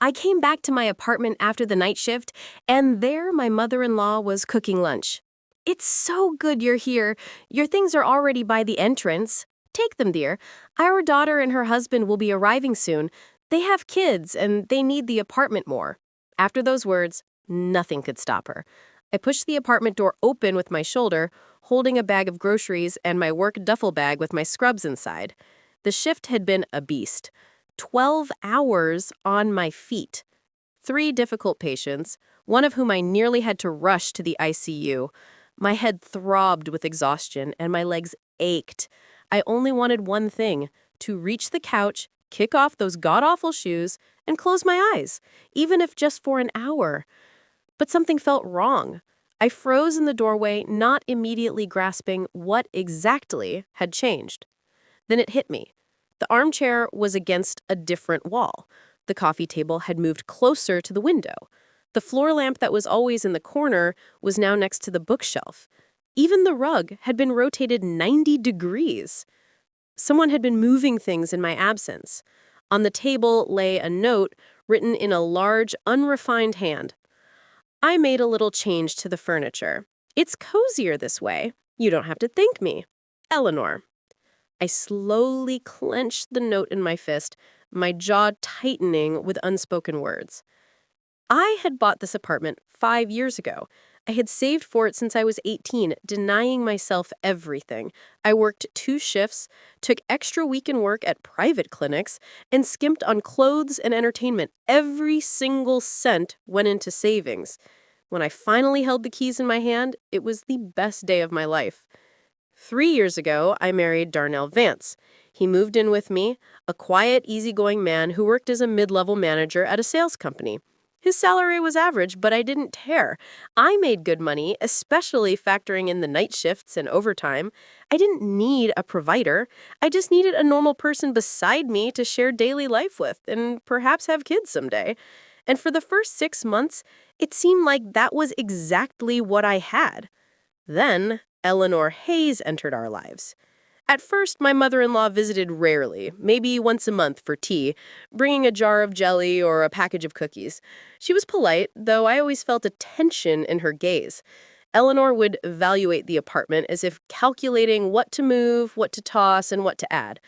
I came back to my apartment after the night shift, and there my mother-in-law was cooking lunch. "It's so good you're here. Your things are already by the entrance. Take them, dear. Our daughter and her husband will be arriving soon. They have kids, and they need the apartment more." After those words, nothing could stop her. I pushed the apartment door open with my shoulder, holding a bag of groceries and my work duffel bag with my scrubs inside. The shift had been a beast. 12 hours on my feet. 3 difficult patients, one of whom I nearly had to rush to the ICU. My head throbbed with exhaustion and my legs ached. I only wanted one thing, to reach the couch, kick off those god-awful shoes, and close my eyes, even if just for an hour. But something felt wrong. I froze in the doorway, not immediately grasping what exactly had changed. Then it hit me. The armchair was against a different wall. The coffee table had moved closer to the window. The floor lamp that was always in the corner was now next to the bookshelf. Even the rug had been rotated 90 degrees. Someone had been moving things in my absence. On the table lay a note written in a large, unrefined hand. "I made a little change to the furniture. It's cozier this way. You don't have to thank me. Eleanor." I slowly clenched the note in my fist, my jaw tightening with unspoken words. I had bought this apartment 5 years ago. I had saved for it since I was 18, denying myself everything. I worked 2 shifts, took extra weekend work at private clinics, and skimped on clothes and entertainment. Every single cent went into savings. When I finally held the keys in my hand, it was the best day of my life. 3 years ago, I married Darnell Vance. He moved in with me, a quiet, easygoing man who worked as a mid-level manager at a sales company. His salary was average, but I didn't care. I made good money, especially factoring in the night shifts and overtime. I didn't need a provider. I just needed a normal person beside me to share daily life with and perhaps have kids someday. And for the first 6 months, it seemed like that was exactly what I had. Then Eleanor Hayes entered our lives. At first, my mother-in-law visited rarely, maybe once a month for tea, bringing a jar of jelly or a package of cookies. She was polite, though I always felt a tension in her gaze. Eleanor would evaluate the apartment as if calculating what to move, what to toss, and what to add.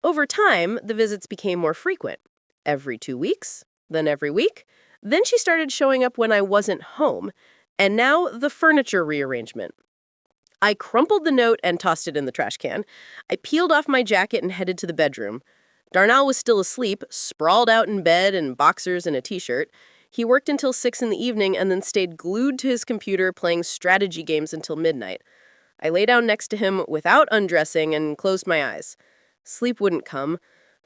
Over time, the visits became more frequent. Every 2 weeks, then every week. Then she started showing up when I wasn't home. And now the furniture rearrangement. I crumpled the note and tossed it in the trash can. I peeled off my jacket and headed to the bedroom. Darnell was still asleep, sprawled out in bed in boxers and a t-shirt. He worked until 6 in the evening and then stayed glued to his computer playing strategy games until midnight. I lay down next to him without undressing and closed my eyes. Sleep wouldn't come.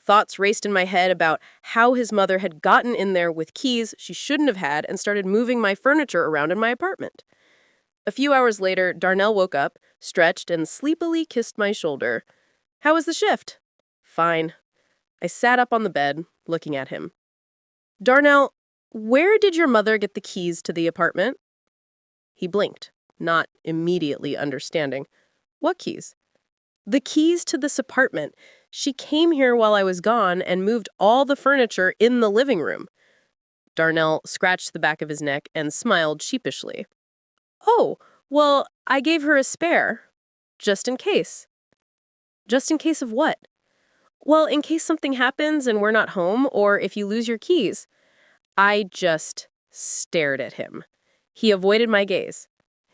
Thoughts raced in my head about how his mother had gotten in there with keys she shouldn't have had and started moving my furniture around in my apartment. A few hours later, Darnell woke up, stretched, and sleepily kissed my shoulder. "How was the shift?" "Fine." I sat up on the bed, looking at him. "Darnell, where did your mother get the keys to the apartment?" He blinked, not immediately understanding. "What keys?" "The keys to this apartment. She came here while I was gone and moved all the furniture in the living room." Darnell scratched the back of his neck and smiled sheepishly. "Oh, well, I gave her a spare. Just in case." "Just in case of what?" "Well, in case something happens and we're not home, or if you lose your keys." I just stared at him. He avoided my gaze.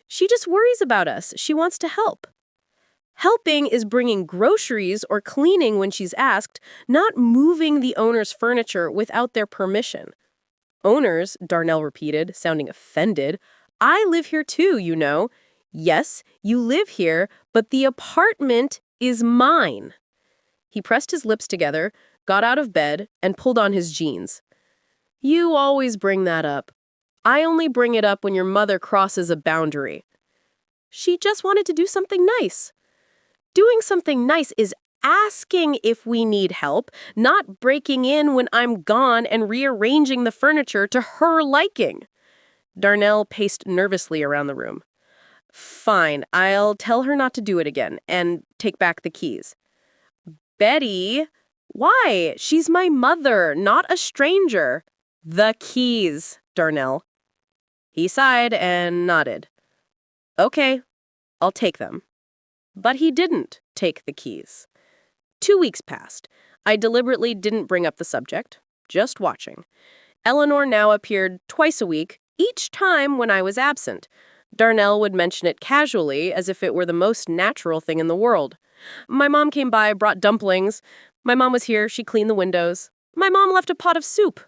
"She just worries about us. She wants to help." Helping is bringing groceries or cleaning when she's asked, not moving the owner's furniture without their permission. "Owners," Darnell repeated, sounding offended. "I live here too, you know. Yes, you live here, but the apartment is mine." He pressed his lips together, got out of bed, and pulled on his jeans. "You always bring that up. I only bring it up when your mother crosses a boundary." "She just wanted to do something nice." Doing something nice is asking if we need help, not breaking in when I'm gone and rearranging the furniture to her liking. Darnell paced nervously around the room. "Fine, I'll tell her not to do it again, and take back the keys." "Betty, why? She's my mother, not a stranger." The keys, Darnell. He sighed and nodded. Okay, I'll take them. But he didn't take the keys. 2 weeks passed. I deliberately didn't bring up the subject, just watching. Eleanor now appeared twice a week, each time when I was absent. Darnell would mention it casually, as if it were the most natural thing in the world. My mom came by, brought dumplings. My mom was here, she cleaned the windows. My mom left a pot of soup.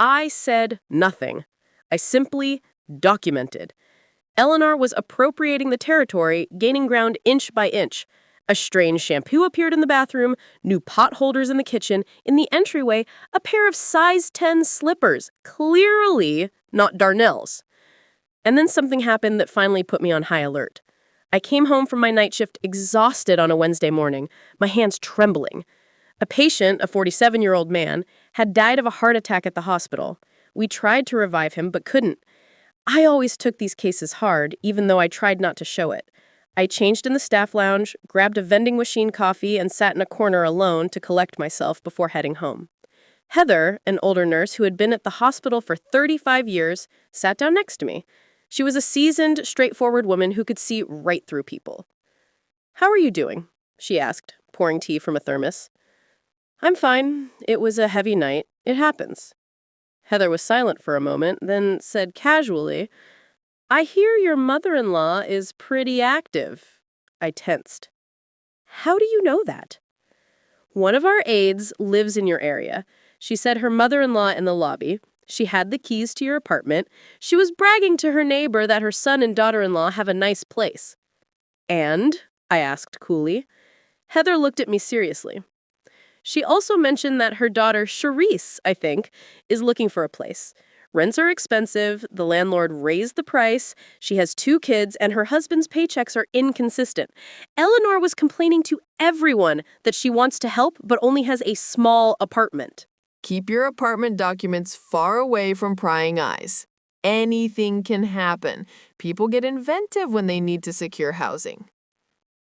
I said nothing. I simply documented. Eleanor was appropriating the territory, gaining ground inch by inch. A strange shampoo appeared in the bathroom, new pot holders in the kitchen, in the entryway, a pair of size 10 slippers, clearly not Darnell's. And then something happened that finally put me on high alert. I came home from my night shift exhausted on a Wednesday morning, my hands trembling. A patient, a 47-year-old man, had died of a heart attack at the hospital. We tried to revive him, but couldn't. I always took these cases hard, even though I tried not to show it. I changed in the staff lounge, grabbed a vending machine coffee, and sat in a corner alone to collect myself before heading home. Heather, an older nurse who had been at the hospital for 35 years, sat down next to me. She was a seasoned, straightforward woman who could see right through people. "How are you doing?" she asked, pouring tea from a thermos. "I'm fine. It was a heavy night. It happens." Heather was silent for a moment, then said casually, "I hear your mother-in-law is pretty active." I tensed. "How do you know that?" "One of our aides lives in your area. She said her mother-in-law in the lobby. She had the keys to your apartment. She was bragging to her neighbor that her son and daughter-in-law have a nice place." "And?" I asked coolly. Heather looked at me seriously. "She also mentioned that her daughter, Charisse, I think, is looking for a place. Rents are expensive, the landlord raised the price, she has 2 kids, and her husband's paychecks are inconsistent. Eleanor was complaining to everyone that she wants to help but only has a small apartment." Keep your apartment documents far away from prying eyes. Anything can happen. People get inventive when they need to secure housing.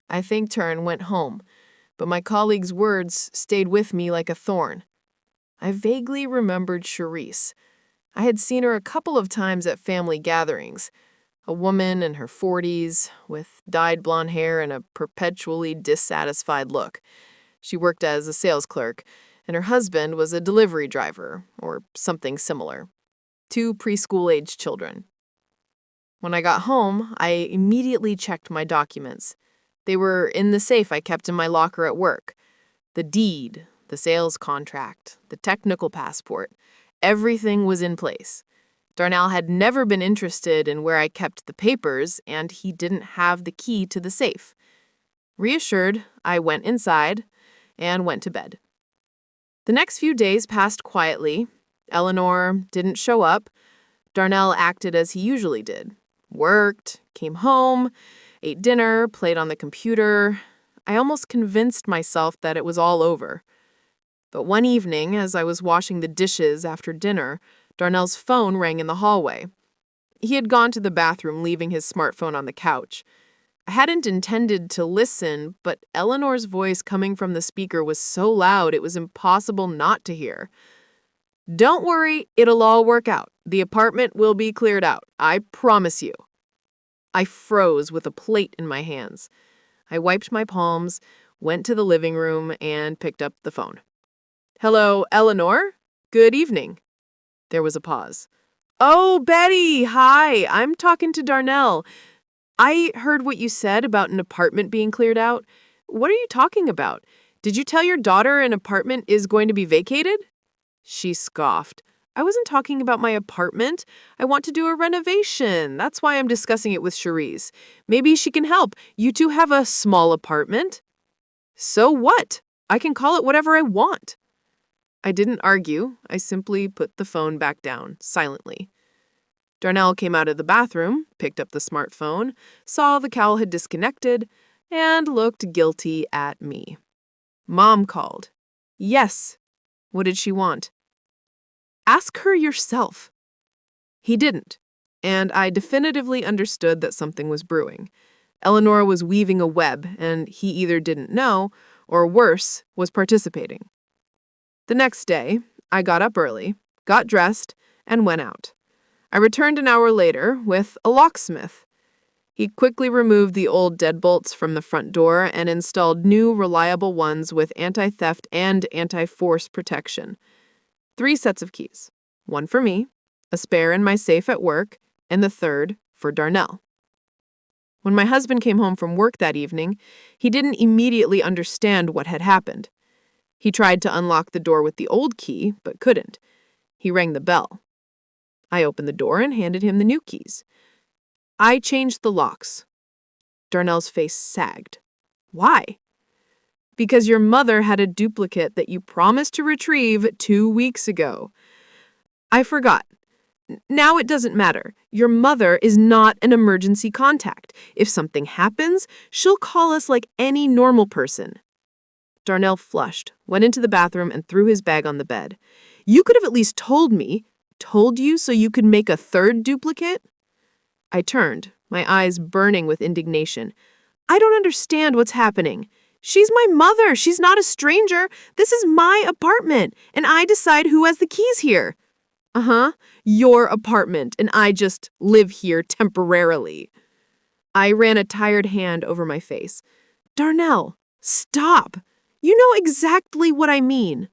I thanked her and went home, but my colleague's words stayed with me like a thorn. I vaguely remembered Charisse. I had seen her a couple of times at family gatherings. A woman in her 40s, with dyed blonde hair and a perpetually dissatisfied look. She worked as a sales clerk, and her husband was a delivery driver, or something similar. 2 preschool-aged children. When I got home, I immediately checked my documents. They were in the safe I kept in my locker at work. The deed, the sales contract, the technical passport, everything was in place. Darnell had never been interested in where I kept the papers, and he didn't have the key to the safe. Reassured, I went inside and went to bed. The next few days passed quietly. Eleanor didn't show up. Darnell acted as he usually did. Worked, came home, ate dinner, played on the computer. I almost convinced myself that it was all over. But one evening, as I was washing the dishes after dinner, Darnell's phone rang in the hallway. He had gone to the bathroom, leaving his smartphone on the couch. I hadn't intended to listen, but Eleanor's voice coming from the speaker was so loud it was impossible not to hear. "Don't worry, it'll all work out. The apartment will be cleared out. I promise you." I froze with a plate in my hands. I wiped my palms, went to the living room, and picked up the phone. "Hello, Eleanor? Good evening." There was a pause. "Oh, Betty, hi. I'm talking to Darnell. I heard what you said about an apartment being cleared out. What are you talking about? Did you tell your daughter an apartment is going to be vacated?" She scoffed. "I wasn't talking about my apartment. I want to do a renovation. That's why I'm discussing it with Charisse. Maybe she can help. You two have a small apartment." "So what? I can call it whatever I want." I didn't argue. I simply put the phone back down, silently. Darnell came out of the bathroom, picked up the smartphone, saw the cowl had disconnected, and looked guilty at me. "Mom called." "Yes." "What did she want?" "Ask her yourself." He didn't, and I definitively understood that something was brewing. Eleanor was weaving a web, and he either didn't know, or worse, was participating. The next day, I got up early, got dressed, and went out. I returned an hour later with a locksmith. He quickly removed the old deadbolts from the front door and installed new, reliable ones with anti-theft and anti-force protection. 3 sets of keys. 1 for me, a spare in my safe at work, and the third for Darnell. When my husband came home from work that evening, he didn't immediately understand what had happened. He tried to unlock the door with the old key, but couldn't. He rang the bell. I opened the door and handed him the new keys. I changed the locks. Darnell's face sagged. Why? Because your mother had a duplicate that you promised to retrieve 2 weeks ago. I forgot. Now it doesn't matter. Your mother is not an emergency contact. If something happens, she'll call us like any normal person. Darnell flushed, went into the bathroom, and threw his bag on the bed. You could have at least told me. Told you so you could make a third duplicate? I turned, my eyes burning with indignation. I don't understand what's happening. She's my mother. She's not a stranger. This is my apartment, and I decide who has the keys here. Your apartment, and I just live here temporarily. I ran a tired hand over my face. Darnell, stop. You know exactly what I mean.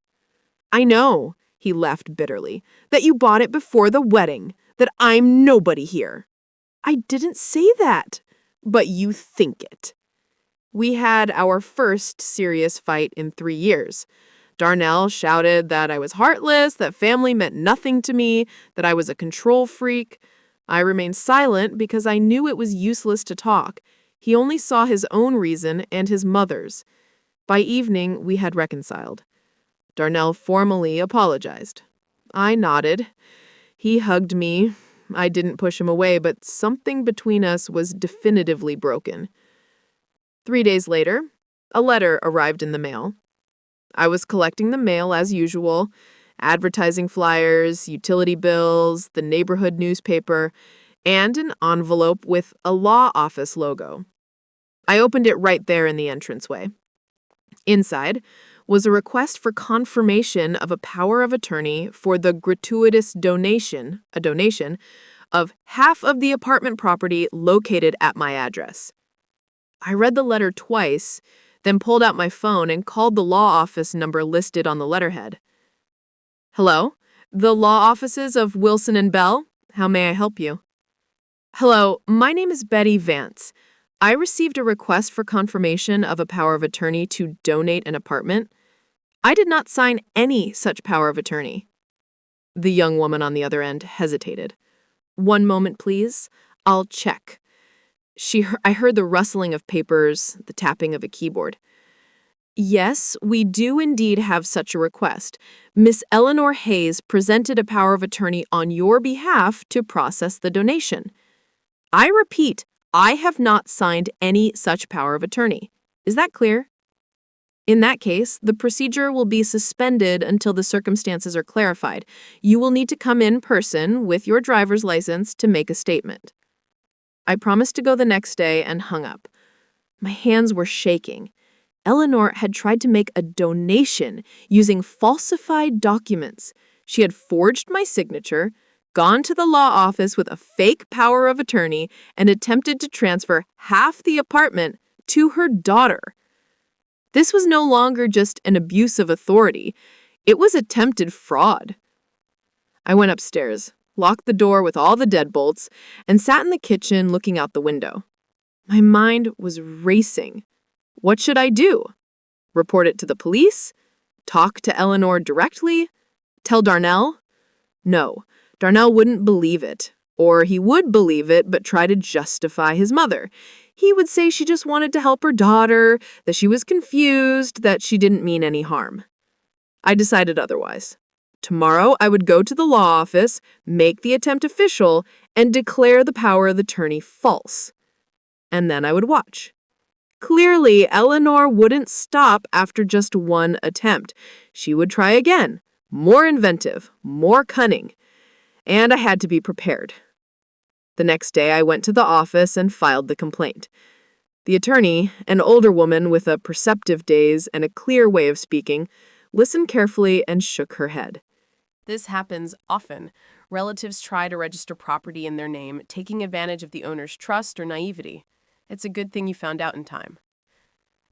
I know, he laughed bitterly, that you bought it before the wedding, that I'm nobody here. I didn't say that, but you think it. We had our first serious fight in 3 years. Darnell shouted that I was heartless, that family meant nothing to me, that I was a control freak. I remained silent because I knew it was useless to talk. He only saw his own reason and his mother's. By evening, we had reconciled. Darnell formally apologized. I nodded. He hugged me. I didn't push him away, but something between us was definitively broken. 3 days later, a letter arrived in the mail. I was collecting the mail as usual, advertising flyers, utility bills, the neighborhood newspaper, and an envelope with a law office logo. I opened it right there in the entranceway. Inside was a request for confirmation of a power of attorney for the gratuitous donation, of half of the apartment property located at my address. I read the letter twice, then pulled out my phone and called the law office number listed on the letterhead. Hello? The law offices of Wilson and Bell? How may I help you? Hello, my name is Betty Vance. I received a request for confirmation of a power of attorney to donate an apartment. I did not sign any such power of attorney. The young woman on the other end hesitated. 1 moment, please. I'll check. I heard the rustling of papers, the tapping of a keyboard. Yes, we do indeed have such a request. Miss Eleanor Hayes presented a power of attorney on your behalf to process the donation. I repeat, I have not signed any such power of attorney. Is that clear? In that case, the procedure will be suspended until the circumstances are clarified. You will need to come in person with your driver's license to make a statement. I promised to go the next day and hung up. My hands were shaking. Eleanor had tried to make a donation using falsified documents. She had forged my signature, gone to the law office with a fake power of attorney, and attempted to transfer half the apartment to her daughter. This was no longer just an abuse of authority. It was attempted fraud. I went upstairs, locked the door with all the deadbolts, and sat in the kitchen looking out the window. My mind was racing. What should I do? Report it to the police? Talk to Eleanor directly? Tell Darnell? No, Darnell wouldn't believe it. Or he would believe it but try to justify his mother. He would say she just wanted to help her daughter, that she was confused, that she didn't mean any harm. I decided otherwise. Tomorrow, I would go to the law office, make the attempt official, and declare the power of attorney false. And then I would watch. Clearly, Eleanor wouldn't stop after just one attempt. She would try again, more inventive, more cunning. And I had to be prepared. The next day, I went to the office and filed the complaint. The attorney, an older woman with a perceptive gaze and a clear way of speaking, listened carefully and shook her head. This happens often. Relatives try to register property in their name, taking advantage of the owner's trust or naivety. It's a good thing you found out in time.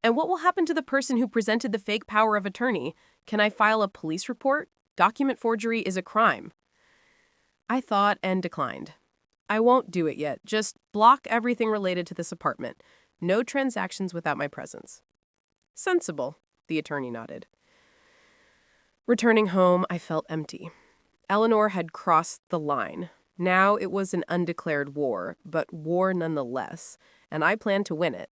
And what will happen to the person who presented the fake power of attorney? Can I file a police report? Document forgery is a crime. I thought and declined. I won't do it yet. Just block everything related to this apartment. No transactions without my presence. Sensible, the attorney nodded. Returning home, I felt empty. Eleanor had crossed the line. Now it was an undeclared war, but war nonetheless, and I planned to win it.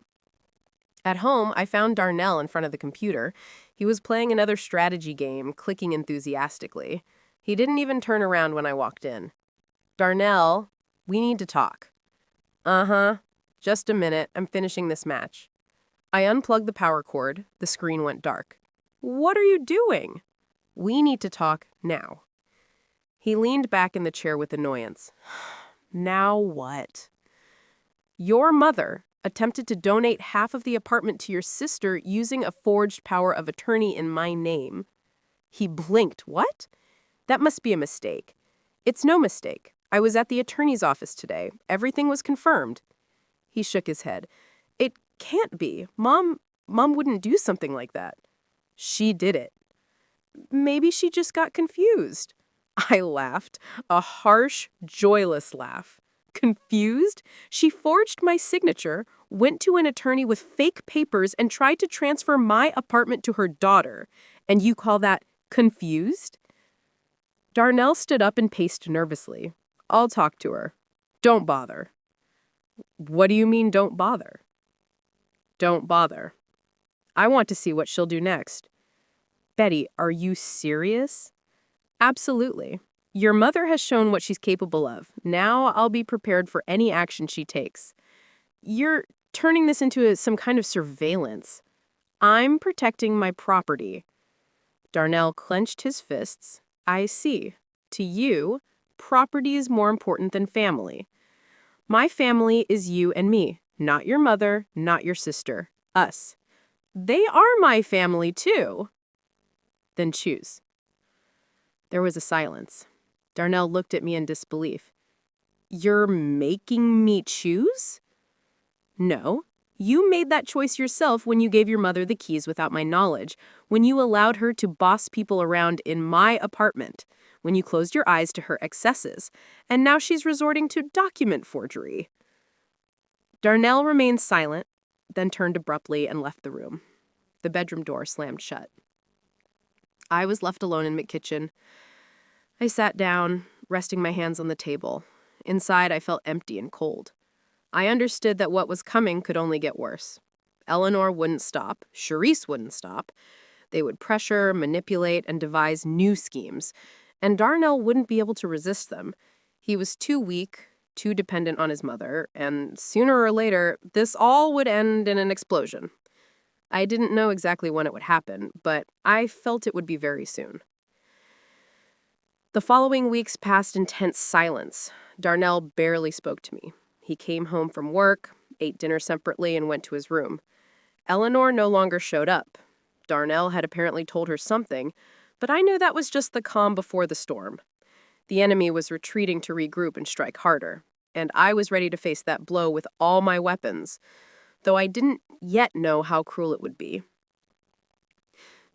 At home, I found Darnell in front of the computer. He was playing another strategy game, clicking enthusiastically. He didn't even turn around when I walked in. Darnell, we need to talk. Uh-huh. Just a minute. I'm finishing this match. I unplugged the power cord. The screen went dark. What are you doing? We need to talk now. He leaned back in the chair with annoyance. Now what? Your mother attempted to donate half of the apartment to your sister using a forged power of attorney in my name. He blinked. What? That must be a mistake. It's no mistake. I was at the attorney's office today. Everything was confirmed. He shook his head. It can't be. Mom wouldn't do something like that. She did it. Maybe she just got confused. I laughed, a harsh, joyless laugh. Confused? She forged my signature, went to an attorney with fake papers, and tried to transfer my apartment to her daughter. And you call that confused? Darnell stood up and paced nervously. I'll talk to her. Don't bother. What do you mean, don't bother? Don't bother. I want to see what she'll do next. Betty, are you serious? Absolutely. Your mother has shown what she's capable of. Now I'll be prepared for any action she takes. You're turning this into some kind of surveillance. I'm protecting my property. Darnell clenched his fists. I see. To you, property is more important than family. My family is you and me, not your mother, not your sister. Us. They are my family, too. Then choose. There was a silence. Darnell looked at me in disbelief. You're making me choose? No. You made that choice yourself when you gave your mother the keys without my knowledge, when you allowed her to boss people around in my apartment, when you closed your eyes to her excesses, and now she's resorting to document forgery. Darnell remained silent, then turned abruptly and left the room. The bedroom door slammed shut. I was left alone in McKitchen. I sat down, resting my hands on the table. Inside, I felt empty and cold. I understood that what was coming could only get worse. Eleanor wouldn't stop. Charisse wouldn't stop. They would pressure, manipulate, and devise new schemes. And Darnell wouldn't be able to resist them. He was too weak, too dependent on his mother, and sooner or later, this all would end in an explosion. I didn't know exactly when it would happen, but I felt it would be very soon. The following weeks passed in tense silence. Darnell barely spoke to me. He came home from work, ate dinner separately, and went to his room. Eleanor no longer showed up. Darnell had apparently told her something, but I knew that was just the calm before the storm. The enemy was retreating to regroup and strike harder, and I was ready to face that blow with all my weapons, though I didn't yet know how cruel it would be.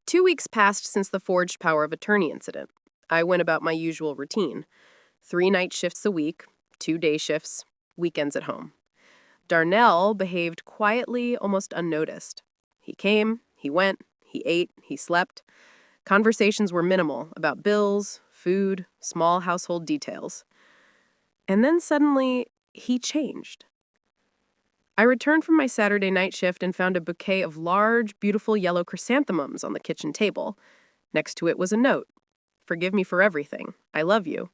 2 weeks passed since the forged power of attorney incident. I went about my usual routine. 3 night shifts a week, 2 day shifts, weekends at home. Darnell behaved quietly, almost unnoticed. He came, he went, he ate, he slept. Conversations were minimal about bills, food, small household details. And then suddenly, he changed. I returned from my Saturday night shift and found a bouquet of large, beautiful yellow chrysanthemums on the kitchen table. Next to it was a note. Forgive me for everything. I love you.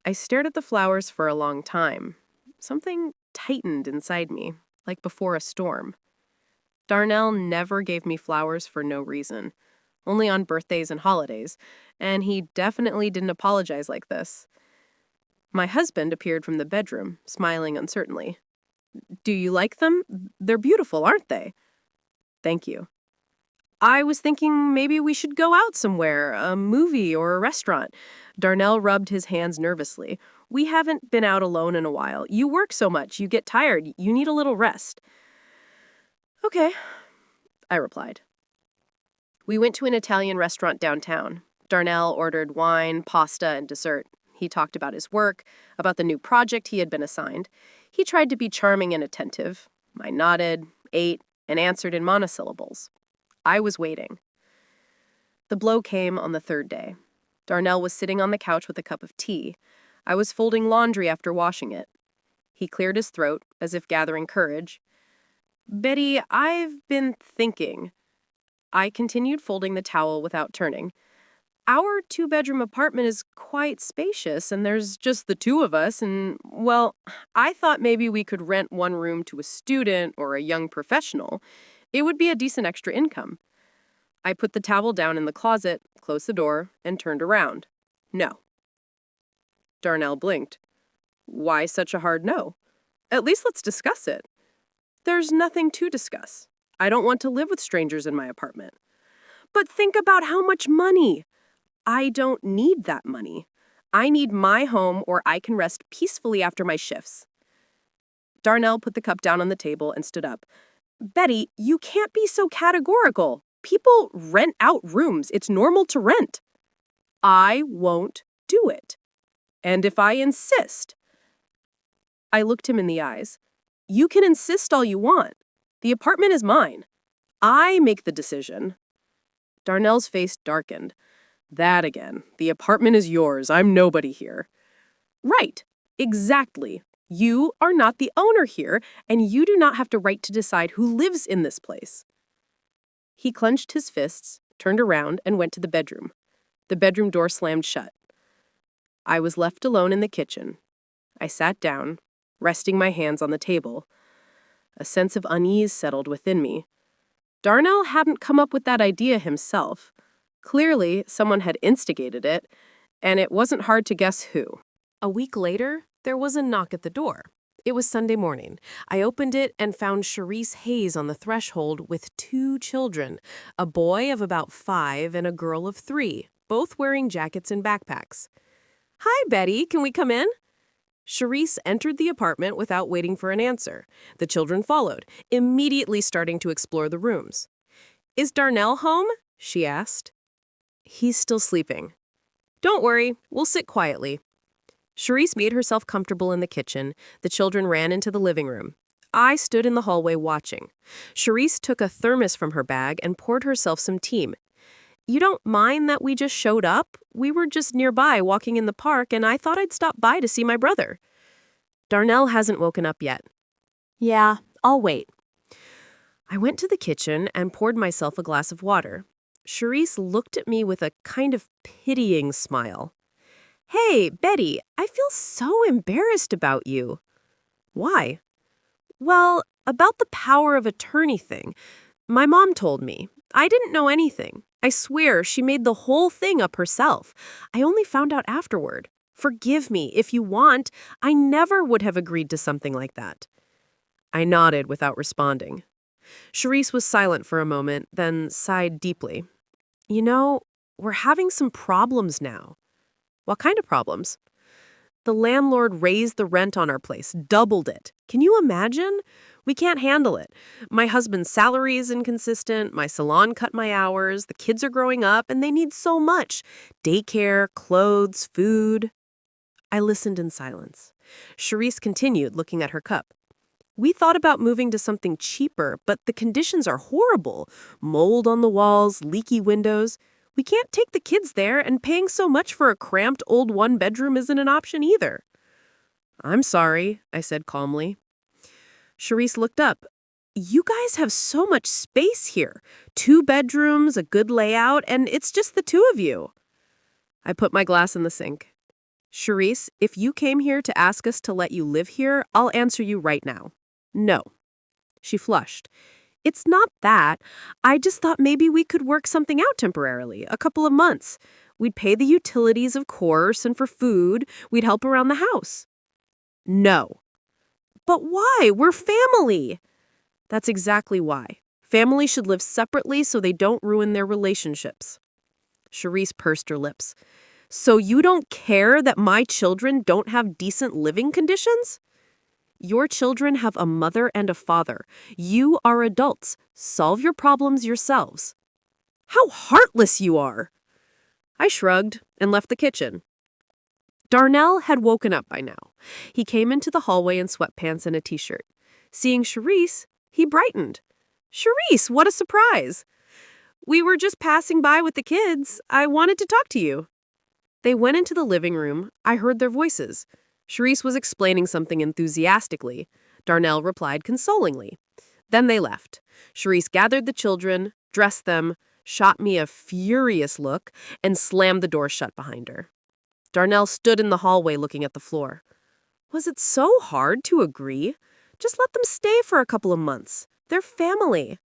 I stared at the flowers for a long time. Something tightened inside me, like before a storm. Darnell never gave me flowers for no reason, only on birthdays and holidays, and he definitely didn't apologize like this. My husband appeared from the bedroom, smiling uncertainly. Do you like them? They're beautiful, aren't they? Thank you. I was thinking maybe we should go out somewhere, a movie or a restaurant. Darnell rubbed his hands nervously. We haven't been out alone in a while. You work so much, you get tired, you need a little rest. Okay, I replied. We went to an Italian restaurant downtown. Darnell ordered wine, pasta, and dessert. He talked about his work, about the new project he had been assigned. He tried to be charming and attentive. I nodded, ate, and answered in monosyllables. I was waiting. The blow came on the third day. Darnell was sitting on the couch with a cup of tea. I was folding laundry after washing it. He cleared his throat, as if gathering courage. Betty, I've been thinking. I continued folding the towel without turning. Our two-bedroom apartment is quite spacious, and there's just the two of us, and, well, I thought maybe we could rent one room to a student or a young professional. It would be a decent extra income. I put the towel down in the closet, closed the door, and turned around. No. Darnell blinked. Why such a hard no? At least let's discuss it. There's nothing to discuss. I don't want to live with strangers in my apartment. But think about how much money. I don't need that money. I need my home where I can rest peacefully after my shifts. Darnell put the cup down on the table and stood up. Betty, you can't be so categorical. People rent out rooms. It's normal to rent. I won't do it. And if I insist... I looked him in the eyes. You can insist all you want. The apartment is mine. I make the decision. Darnell's face darkened. That again. The apartment is yours. I'm nobody here. Right. Exactly. You are not the owner here, and you do not have the right to decide who lives in this place. He clenched his fists, turned around, and went to the bedroom. The bedroom door slammed shut. I was left alone in the kitchen. I sat down, resting my hands on the table. A sense of unease settled within me. Darnell hadn't come up with that idea himself. Clearly, someone had instigated it, and it wasn't hard to guess who. A week later, there was a knock at the door. It was Sunday morning. I opened it and found Charisse Hayes on the threshold with 2 children, a boy of about 5 and a girl of 3, both wearing jackets and backpacks. Hi, Betty, can we come in? Charisse entered the apartment without waiting for an answer. The children followed, immediately starting to explore the rooms. Is Darnell home? She asked. He's still sleeping. Don't worry, we'll sit quietly. Charisse made herself comfortable in the kitchen. The children ran into the living room. I stood in the hallway watching. Charisse took a thermos from her bag and poured herself some tea. You don't mind that we just showed up? We were just nearby walking in the park, and I thought I'd stop by to see my brother. Darnell hasn't woken up yet. Yeah, I'll wait. I went to the kitchen and poured myself a glass of water. Charisse looked at me with a kind of pitying smile. Hey, Betty, I feel so embarrassed about you. Why? Well, about the power of attorney thing. My mom told me. I didn't know anything. I swear she made the whole thing up herself. I only found out afterward. Forgive me if you want. I never would have agreed to something like that. I nodded without responding. Charisse was silent for a moment, then sighed deeply. You know, we're having some problems now. What kind of problems? The landlord raised the rent on our place, doubled it. Can you imagine? We can't handle it. My husband's salary is inconsistent, my salon cut my hours, the kids are growing up, and they need so much. Daycare, clothes, food. I listened in silence. Charisse continued, looking at her cup. We thought about moving to something cheaper, but the conditions are horrible. Mold on the walls, leaky windows. We can't take the kids there, and paying so much for a cramped old one-bedroom isn't an option either. I'm sorry, I said calmly. Charisse looked up. You guys have so much space here. 2 bedrooms, a good layout, and it's just the 2 of you. I put my glass in the sink. Charisse, if you came here to ask us to let you live here, I'll answer you right now. No. She flushed. It's not that. I just thought maybe we could work something out temporarily, a couple of months. We'd pay the utilities, of course, and for food, we'd help around the house. No. But why? We're family. That's exactly why. Families should live separately so they don't ruin their relationships. Charisse pursed her lips. So you don't care that my children don't have decent living conditions? Your children have a mother and a father. You are adults. Solve your problems yourselves. How heartless you are! I shrugged and left the kitchen. Darnell had woken up by now. He came into the hallway in sweatpants and a t-shirt. Seeing Charisse, he brightened. Charisse, what a surprise! We were just passing by with the kids. I wanted to talk to you. They went into the living room. I heard their voices. Charisse was explaining something enthusiastically. Darnell replied consolingly. Then they left. Charisse gathered the children, dressed them, shot me a furious look, and slammed the door shut behind her. Darnell stood in the hallway looking at the floor. Was it so hard to agree? Just let them stay for a couple of months. They're family.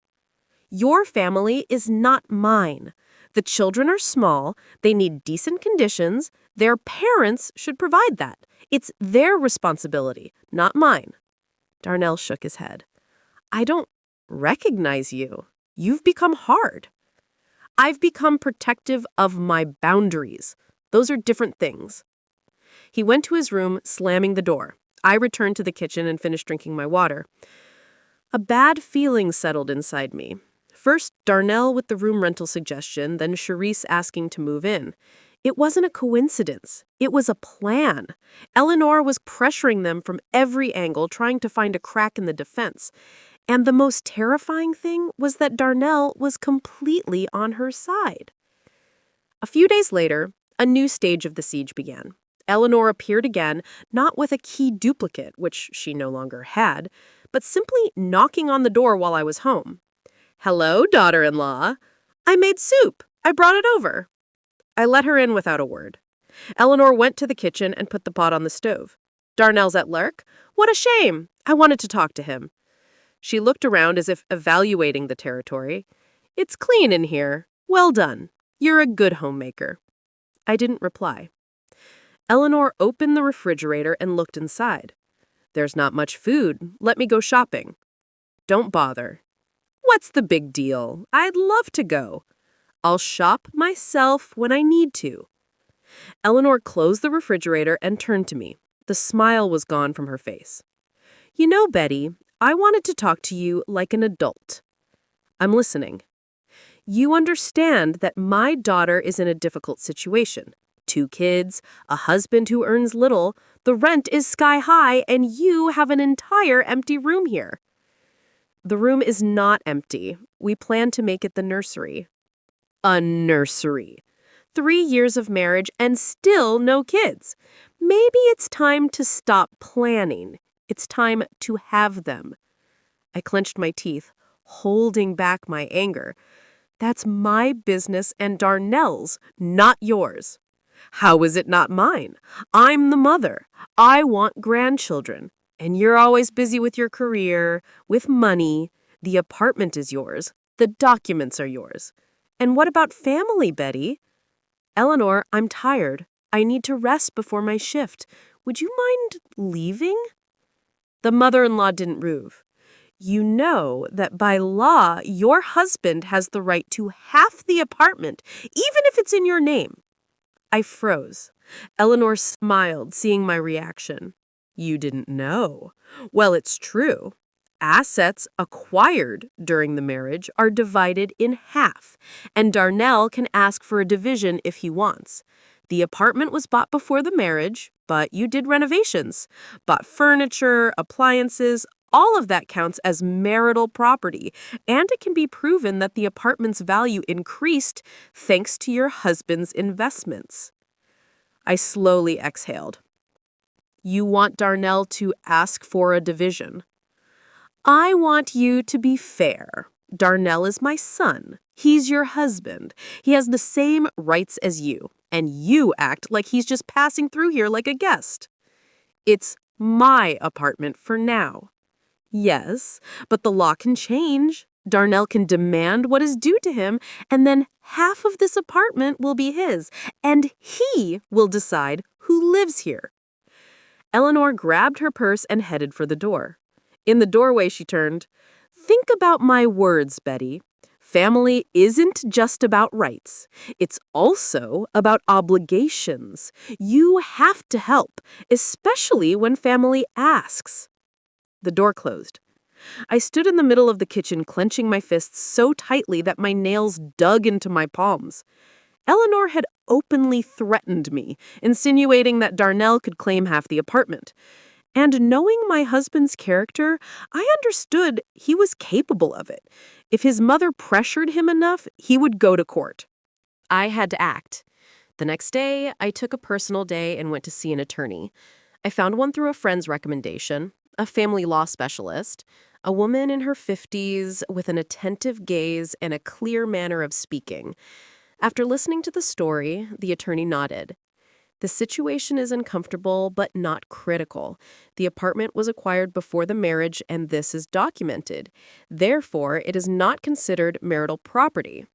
Your family is not mine. The children are small. They need decent conditions. Their parents should provide that. It's their responsibility, not mine. Darnell shook his head. I don't recognize you. You've become hard. I've become protective of my boundaries. Those are different things. He went to his room, slamming the door. I returned to the kitchen and finished drinking my water. A bad feeling settled inside me. First, Darnell with the room rental suggestion, then Charisse asking to move in. It wasn't a coincidence. It was a plan. Eleanor was pressuring them from every angle, trying to find a crack in the defense. And the most terrifying thing was that Darnell was completely on her side. A few days later, a new stage of the siege began. Eleanor appeared again, not with a key duplicate, which she no longer had, but simply knocking on the door while I was home. Hello, daughter-in-law. I made soup. I brought it over. I let her in without a word. Eleanor went to the kitchen and put the pot on the stove. Darnell's at Lark? What a shame. I wanted to talk to him. She looked around as if evaluating the territory. It's clean in here. Well done. You're a good homemaker. I didn't reply. Eleanor opened the refrigerator and looked inside. There's not much food. Let me go shopping. Don't bother. What's the big deal? I'd love to go. I'll shop myself when I need to. Eleanor closed the refrigerator and turned to me. The smile was gone from her face. You know, Betty, I wanted to talk to you like an adult. I'm listening. You understand that my daughter is in a difficult situation. 2 kids, a husband who earns little, the rent is sky high, and you have an entire empty room here. The room is not empty. We plan to make it the nursery. A nursery. 3 years of marriage and still no kids. Maybe it's time to stop planning. It's time to have them. I clenched my teeth, holding back my anger. That's my business and Darnell's, not yours. How is it not mine? I'm the mother. I want grandchildren. And you're always busy with your career, with money. The apartment is yours. The documents are yours. And what about family, Betty? Eleanor, I'm tired. I need to rest before my shift. Would you mind leaving? The mother-in-law didn't move. You know that by law, your husband has the right to half the apartment, even if it's in your name. I froze. Eleanor smiled, seeing my reaction. You didn't know. Well, it's true. Assets acquired during the marriage are divided in half, and Darnell can ask for a division if he wants. The apartment was bought before the marriage, but you did renovations, bought furniture, appliances. All of that counts as marital property, and it can be proven that the apartment's value increased thanks to your husband's investments. I slowly exhaled. You want Darnell to ask for a division. I want you to be fair. Darnell is my son. He's your husband. He has the same rights as you, and you act like he's just passing through here like a guest. It's my apartment for now. Yes, but the law can change. Darnell can demand what is due to him, and then half of this apartment will be his, and he will decide who lives here. Eleanor grabbed her purse and headed for the door. In the doorway, she turned. Think about my words, Betty. Family isn't just about rights. It's also about obligations. You have to help, especially when family asks. The door closed. I stood in the middle of the kitchen, clenching my fists so tightly that my nails dug into my palms. Eleanor had openly threatened me, insinuating that Darnell could claim half the apartment. And knowing my husband's character, I understood he was capable of it. If his mother pressured him enough, he would go to court. I had to act. The next day, I took a personal day and went to see an attorney. I found one through a friend's recommendation, a family law specialist, a woman in her 50s with an attentive gaze and a clear manner of speaking. After listening to the story, the attorney nodded. The situation is uncomfortable, but not critical. The apartment was acquired before the marriage, and this is documented. Therefore, it is not considered marital property.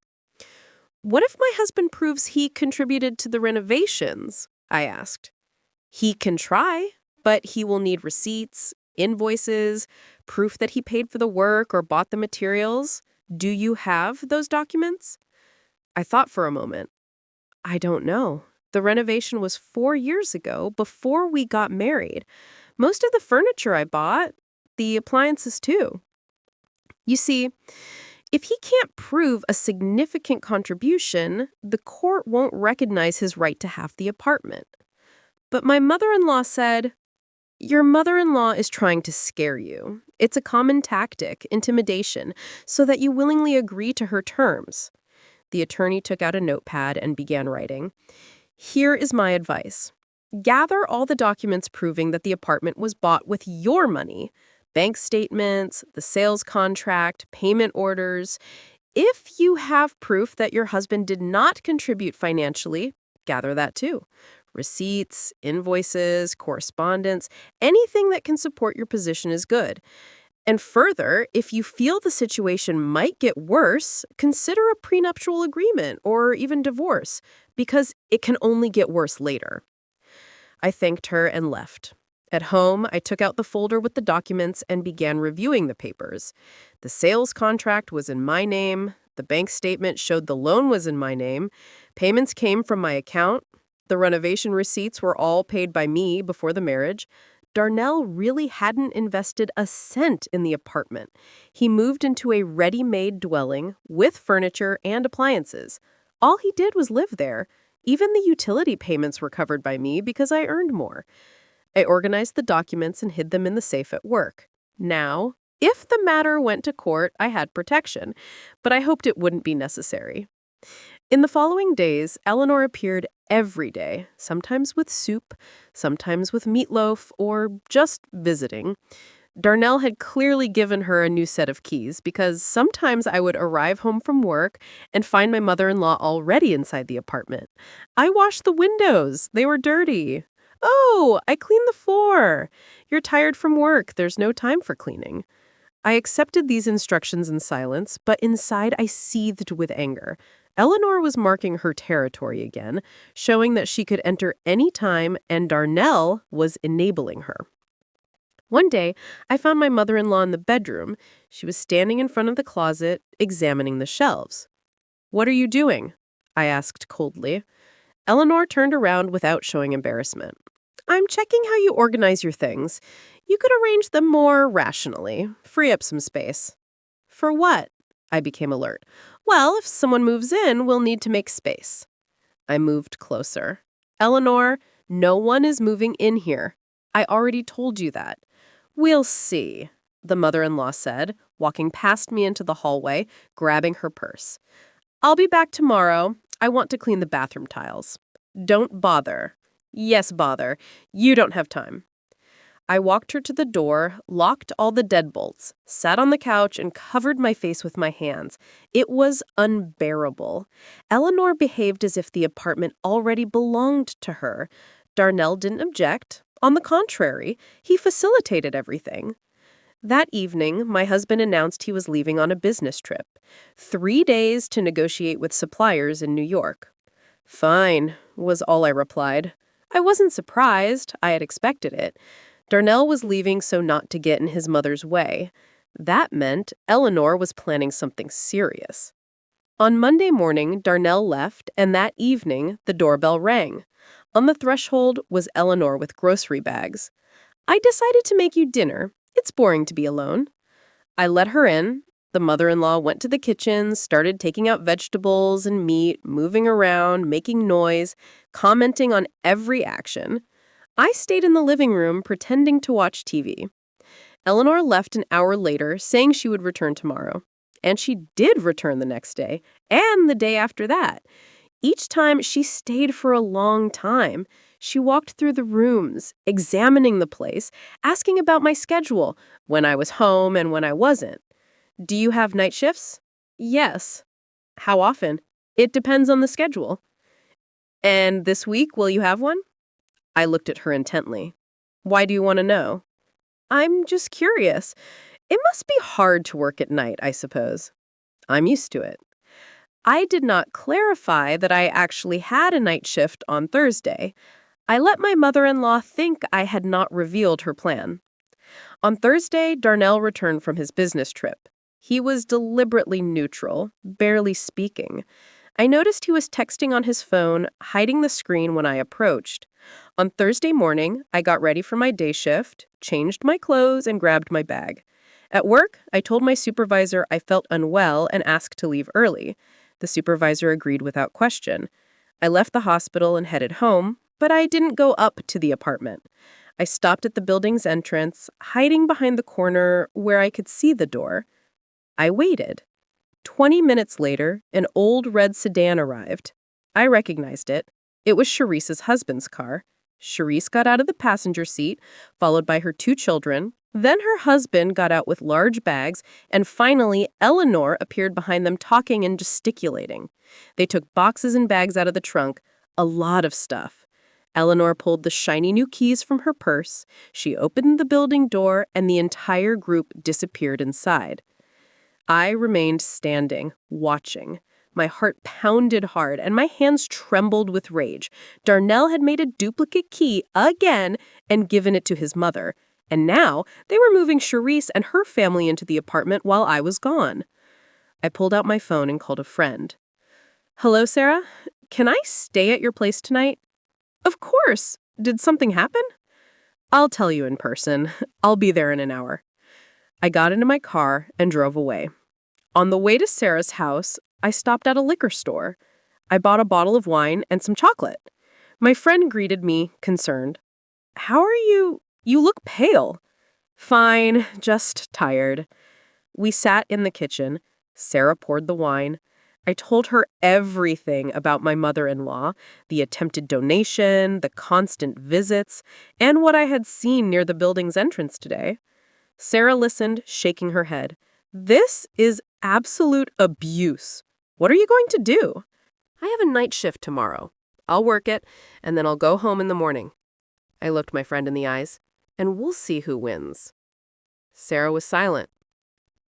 What if my husband proves he contributed to the renovations? I asked. He can try, but he will need receipts, invoices, proof that he paid for the work or bought the materials. Do you have those documents? I thought for a moment. I don't know. The renovation was 4 years ago, before we got married. Most of the furniture I bought, the appliances too. You see, if he can't prove a significant contribution, the court won't recognize his right to half the apartment. But my mother-in-law said, "Your mother-in-law is trying to scare you. It's a common tactic, intimidation, so that you willingly agree to her terms." The attorney took out a notepad and began writing. Here is my advice. Gather all the documents proving that the apartment was bought with your money. Bank statements, the sales contract, payment orders. If you have proof that your husband did not contribute financially, gather that too. Receipts, invoices, correspondence, anything that can support your position is good. And further, if you feel the situation might get worse, consider a prenuptial agreement or even divorce, because it can only get worse later. I thanked her and left. At home, I took out the folder with the documents and began reviewing the papers. The sales contract was in my name. The bank statement showed the loan was in my name. Payments came from my account. The renovation receipts were all paid by me before the marriage. Darnell really hadn't invested a cent in the apartment. He moved into a ready-made dwelling with furniture and appliances. All he did was live there. Even the utility payments were covered by me because I earned more. I organized the documents and hid them in the safe at work. Now, if the matter went to court, I had protection, but I hoped it wouldn't be necessary. In the following days, Eleanor appeared every day, sometimes with soup, sometimes with meatloaf, or just visiting. Darnell had clearly given her a new set of keys because sometimes I would arrive home from work and find my mother-in-law already inside the apartment. I washed the windows. They were dirty. Oh, I cleaned the floor. You're tired from work. There's no time for cleaning. I accepted these instructions in silence, but inside I seethed with anger. Eleanor was marking her territory again, showing that she could enter any time, and Darnell was enabling her. One day, I found my mother-in-law in the bedroom. She was standing in front of the closet, examining the shelves. "What are you doing?" I asked coldly. Eleanor turned around without showing embarrassment. "I'm checking how you organize your things. You could arrange them more rationally, free up some space." "For what?" I became alert. "Well, if someone moves in, we'll need to make space." I moved closer. "Eleanor, no one is moving in here. I already told you that." "We'll see," the mother-in-law said, walking past me into the hallway, grabbing her purse. "I'll be back tomorrow. I want to clean the bathroom tiles." "Don't bother." "Yes, bother. You don't have time." I walked her to the door, locked all the deadbolts, sat on the couch, and covered my face with my hands. It was unbearable. Eleanor behaved as if the apartment already belonged to her. Darnell didn't object. On the contrary, he facilitated everything. That evening, my husband announced he was leaving on a business trip. 3 days to negotiate with suppliers in New York. "Fine," was all I replied. I wasn't surprised. I had expected it. Darnell was leaving so not to get in his mother's way. That meant Eleanor was planning something serious. On Monday morning, Darnell left, and that evening, the doorbell rang. On the threshold was Eleanor with grocery bags. "I decided to make you dinner. It's boring to be alone." I let her in. The mother-in-law went to the kitchen, started taking out vegetables and meat, moving around, making noise, commenting on every action. I stayed in the living room pretending to watch TV. Eleanor left an hour later, saying she would return tomorrow. And she did return the next day, and the day after that. Each time, she stayed for a long time. She walked through the rooms, examining the place, asking about my schedule, when I was home and when I wasn't. "Do you have night shifts?" "Yes." "How often?" "It depends on the schedule." "And this week, will you have one?" I looked at her intently. "Why do you want to know?" "I'm just curious. It must be hard to work at night, I suppose." "I'm used to it." I did not clarify that I actually had a night shift on Thursday. I let my mother-in-law think I had not revealed her plan. On Thursday, Darnell returned from his business trip. He was deliberately neutral, barely speaking. I noticed he was texting on his phone, hiding the screen when I approached. On Thursday morning, I got ready for my day shift, changed my clothes, and grabbed my bag. At work, I told my supervisor I felt unwell and asked to leave early. The supervisor agreed without question. I left the hospital and headed home, but I didn't go up to the apartment. I stopped at the building's entrance, hiding behind the corner where I could see the door. I waited. 20 minutes later, an old red sedan arrived. I recognized it. It was Sharice's husband's car. Sharice got out of the passenger seat, followed by her 2 children. Then her husband got out with large bags, and finally, Eleanor appeared behind them talking and gesticulating. They took boxes and bags out of the trunk, a lot of stuff. Eleanor pulled the shiny new keys from her purse. She opened the building door, and the entire group disappeared inside. I remained standing, watching. My heart pounded hard, and my hands trembled with rage. Darnell had made a duplicate key again and given it to his mother. And now they were moving Sharice and her family into the apartment while I was gone. I pulled out my phone and called a friend. "Hello, Sarah? Can I stay at your place tonight?" "Of course. Did something happen?" "I'll tell you in person. I'll be there in an hour." I got into my car and drove away. On the way to Sarah's house, I stopped at a liquor store. I bought a bottle of wine and some chocolate. My friend greeted me, concerned. "How are you? You look pale." "Fine, just tired." We sat in the kitchen. Sarah poured the wine. I told her everything about my mother-in-law, the attempted donation, the constant visits, and what I had seen near the building's entrance today. Sarah listened, shaking her head. "This is absolute abuse. What are you going to do?" "I have a night shift tomorrow. I'll work it, and then I'll go home in the morning." I looked my friend in the eyes. "And we'll see who wins." Sarah was silent.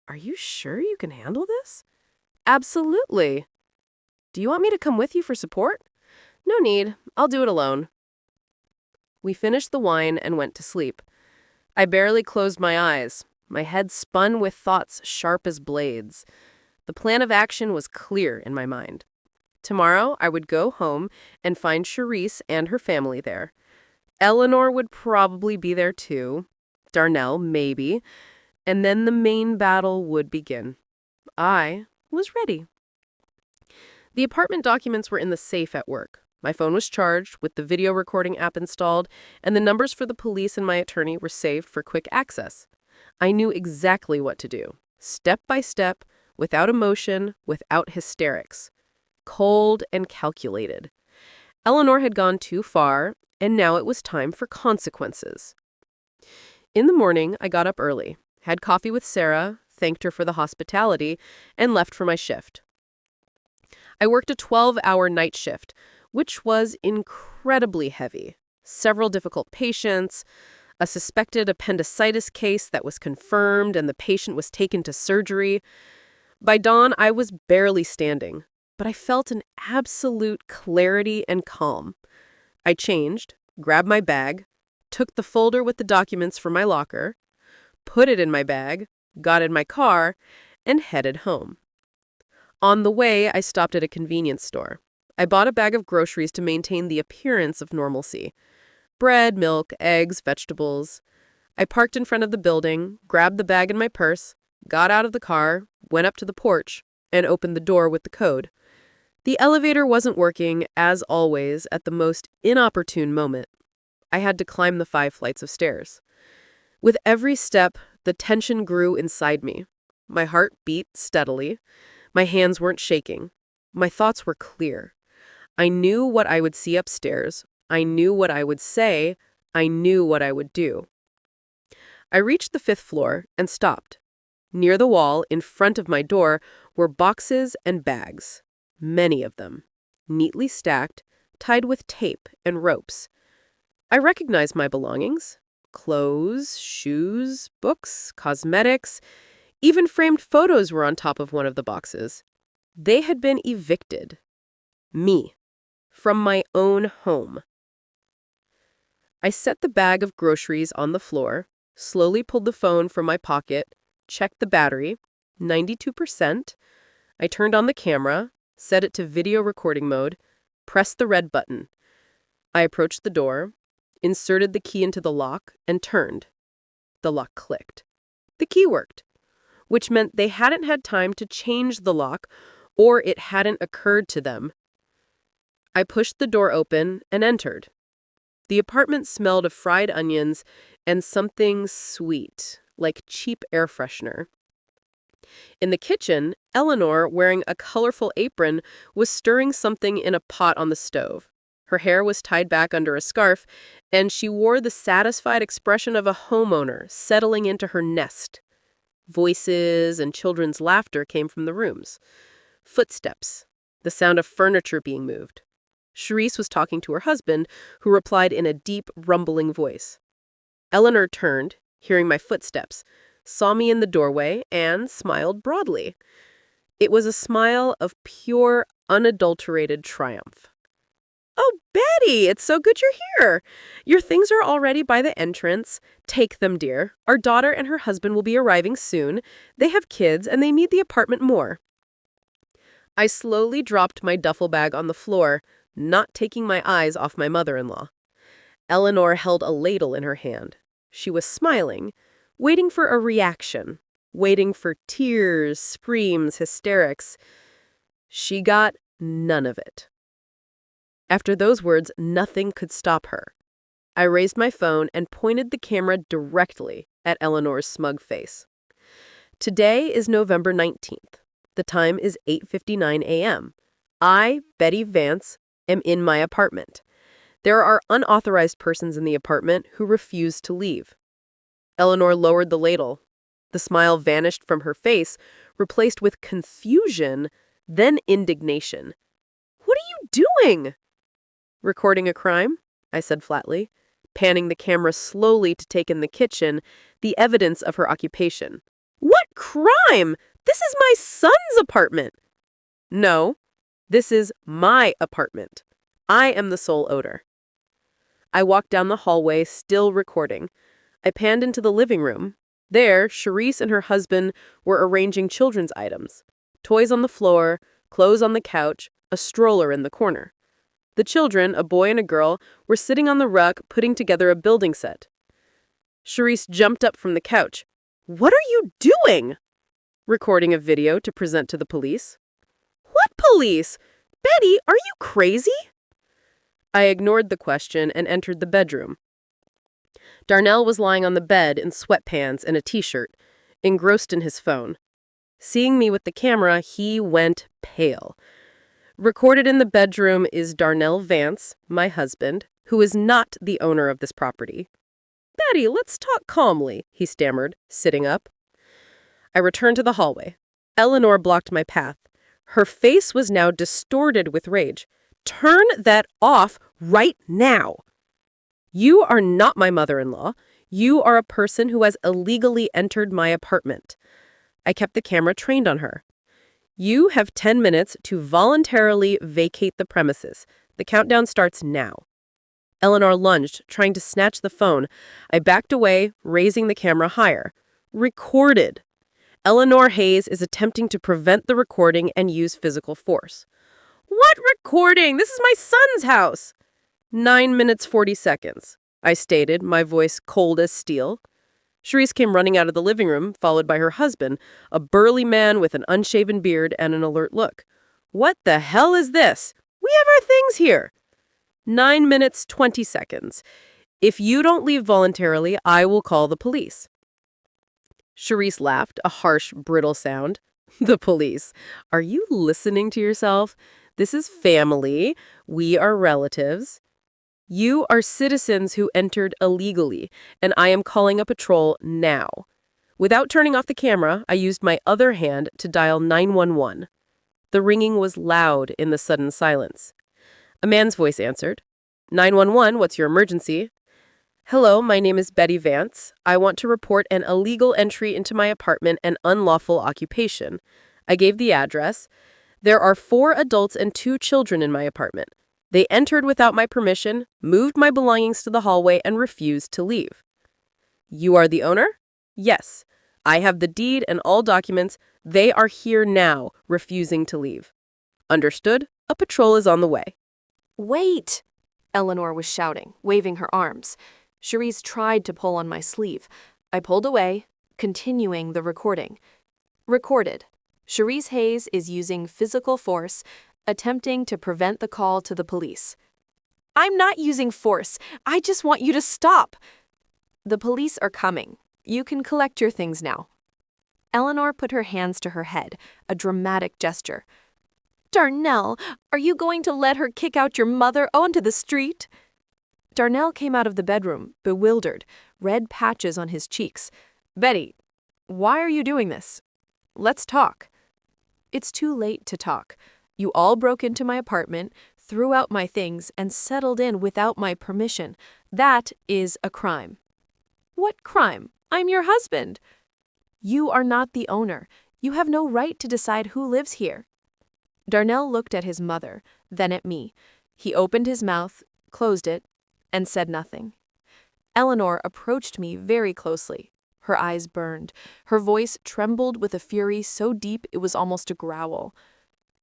"Are you sure you can handle this?" "Absolutely." "Do you want me to come with you for support?" "No need. I'll do it alone." We finished the wine and went to sleep. I barely closed my eyes. My head spun with thoughts sharp as blades. The plan of action was clear in my mind. Tomorrow, I would go home and find Sharice and her family there. Eleanor would probably be there too. Darnell, maybe. And then the main battle would begin. I was ready. The apartment documents were in the safe at work. My phone was charged with the video recording app installed, and the numbers for the police and my attorney were saved for quick access. I knew exactly what to do, step by step, without emotion, without hysterics. Cold and calculated. Eleanor had gone too far, and now it was time for consequences. In the morning, I got up early, had coffee with Sarah, thanked her for the hospitality, and left for my shift. I worked a 12-hour night shift, which was incredibly heavy. Several difficult patients, a suspected appendicitis case that was confirmed, and the patient was taken to surgery. By dawn, I was barely standing, but I felt an absolute clarity and calm. I changed, grabbed my bag, took the folder with the documents from my locker, put it in my bag, got in my car, and headed home. On the way, I stopped at a convenience store. I bought a bag of groceries to maintain the appearance of normalcy. Bread, milk, eggs, vegetables. I parked in front of the building, grabbed the bag in my purse, got out of the car, went up to the porch, and opened the door with the code. The elevator wasn't working, as always, at the most inopportune moment. I had to climb the 5 flights of stairs. With every step, the tension grew inside me. My heart beat steadily. My hands weren't shaking. My thoughts were clear. I knew what I would see upstairs. I knew what I would say. I knew what I would do. I reached the 5th floor and stopped. Near the wall, in front of my door, were boxes and bags. Many of them, neatly stacked, tied with tape and ropes. I recognized my belongings. Clothes, shoes, books, cosmetics, even framed photos were on top of one of the boxes. They had been evicted. Me. From my own home. I set the bag of groceries on the floor, slowly pulled the phone from my pocket, checked the battery, 92%. I turned on the camera, set it to video recording mode, pressed the red button. I approached the door, inserted the key into the lock, and turned. The lock clicked. The key worked, which meant they hadn't had time to change the lock, or it hadn't occurred to them. I pushed the door open and entered. The apartment smelled of fried onions and something sweet, like cheap air freshener. In the kitchen, Eleanor, wearing a colorful apron, was stirring something in a pot on the stove. Her hair was tied back under a scarf, and she wore the satisfied expression of a homeowner settling into her nest. Voices and children's laughter came from the rooms. Footsteps, the sound of furniture being moved. Charisse was talking to her husband, who replied in a deep, rumbling voice. Eleanor turned, hearing my footsteps, saw me in the doorway, and smiled broadly. It was a smile of pure, unadulterated triumph. "Oh, Betty, it's so good you're here. Your things are already by the entrance. Take them, dear. Our daughter and her husband will be arriving soon. They have kids, and they need the apartment more." I slowly dropped my duffel bag on the floor, not taking my eyes off my mother-in-law. Eleanor held a ladle in her hand. She was smiling, waiting for a reaction, waiting for tears, screams, hysterics. She got none of it. After those words, nothing could stop her. I raised my phone and pointed the camera directly at Eleanor's smug face. Today is November 19th. The time is 8:59 a.m. I, Betty Vance, am in my apartment. There are unauthorized persons in the apartment who refuse to leave. Eleanor lowered the ladle. The smile vanished from her face, replaced with confusion, then indignation. "What are you doing?" "Recording a crime," I said flatly, panning the camera slowly to take in the kitchen, the evidence of her occupation. "What crime? This is my son's apartment." "No, this is my apartment. I am the sole owner." I walked down the hallway, still recording. I panned into the living room. There, Charisse and her husband were arranging children's items. Toys on the floor, clothes on the couch, a stroller in the corner. The children, a boy and a girl, were sitting on the rug putting together a building set. Charisse jumped up from the couch. "What are you doing?" "Recording a video to present to the police." "What police? Betty, are you crazy?" I ignored the question and entered the bedroom. Darnell was lying on the bed in sweatpants and a t-shirt, engrossed in his phone. Seeing me with the camera, he went pale. Recorded in the bedroom is Darnell Vance, my husband, who is not the owner of this property. "Betty, let's talk calmly," he stammered, sitting up. I returned to the hallway. Eleanor blocked my path. Her face was now distorted with rage. "Turn that off right now. You are not my mother-in-law. You are a person who has illegally entered my apartment." I kept the camera trained on her. "You have 10 minutes to voluntarily vacate the premises. The countdown starts now." Eleanor lunged, trying to snatch the phone. I backed away, raising the camera higher. "Recorded." Eleanor Hayes is attempting to prevent the recording and use physical force. What recording? This is my son's house. 9 minutes 40 seconds, I stated, my voice cold as steel. Charisse came running out of the living room, followed by her husband, a burly man with an unshaven beard and an alert look. What the hell is this? We have our things here. 9 minutes 20 seconds. If you don't leave voluntarily, I will call the police. Charisse laughed, a harsh, brittle sound. The police. Are you listening to yourself? This is family. We are relatives. You are citizens who entered illegally, and I am calling a patrol now. Without turning off the camera, I used my other hand to dial 911. The ringing was loud in the sudden silence. A man's voice answered. 911, what's your emergency? Hello, my name is Betty Vance. I want to report an illegal entry into my apartment and unlawful occupation. I gave the address. There are 4 adults and 2 children in my apartment. They entered without my permission, moved my belongings to the hallway, and refused to leave. You are the owner? Yes. I have the deed and all documents. They are here now, refusing to leave. Understood? A patrol is on the way. Wait! Eleanor was shouting, waving her arms. Charisse tried to pull on my sleeve. I pulled away, continuing the recording. Recorded. Charisse Hayes is using physical force, attempting to prevent the call to the police. I'm not using force. I just want you to stop. The police are coming. You can collect your things now. Eleanor put her hands to her head, a dramatic gesture. Darnell, are you going to let her kick out your mother onto the street? Darnell came out of the bedroom, bewildered, red patches on his cheeks. Betty, why are you doing this? Let's talk. It's too late to talk. You all broke into my apartment, threw out my things, and settled in without my permission. That is a crime. What crime? I'm your husband. You are not the owner. You have no right to decide who lives here. Darnell looked at his mother, then at me. He opened his mouth, closed it, and said nothing. Eleanor approached me very closely. Her eyes burned. Her voice trembled with a fury so deep it was almost a growl.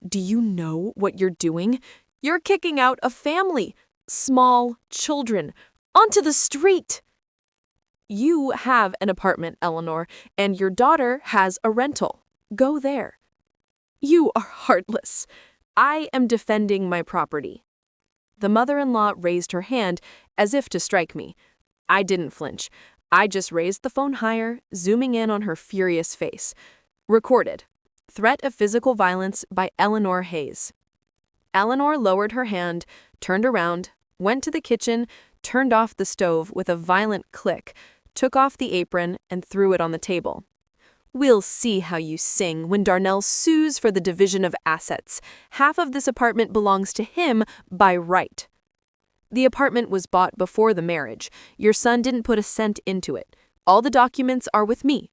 Do you know what you're doing? You're kicking out a family, small children, onto the street. You have an apartment, Eleanor, and your daughter has a rental. Go there. You are heartless. I am defending my property. The mother-in-law raised her hand as if to strike me. I didn't flinch. I just raised the phone higher, zooming in on her furious face. Recorded. Threat of physical violence by Eleanor Hayes. Eleanor lowered her hand, turned around, went to the kitchen, turned off the stove with a violent click, took off the apron, and threw it on the table. We'll see how you sing when Darnell sues for the division of assets. Half of this apartment belongs to him by right. The apartment was bought before the marriage. Your son didn't put a cent into it. All the documents are with me.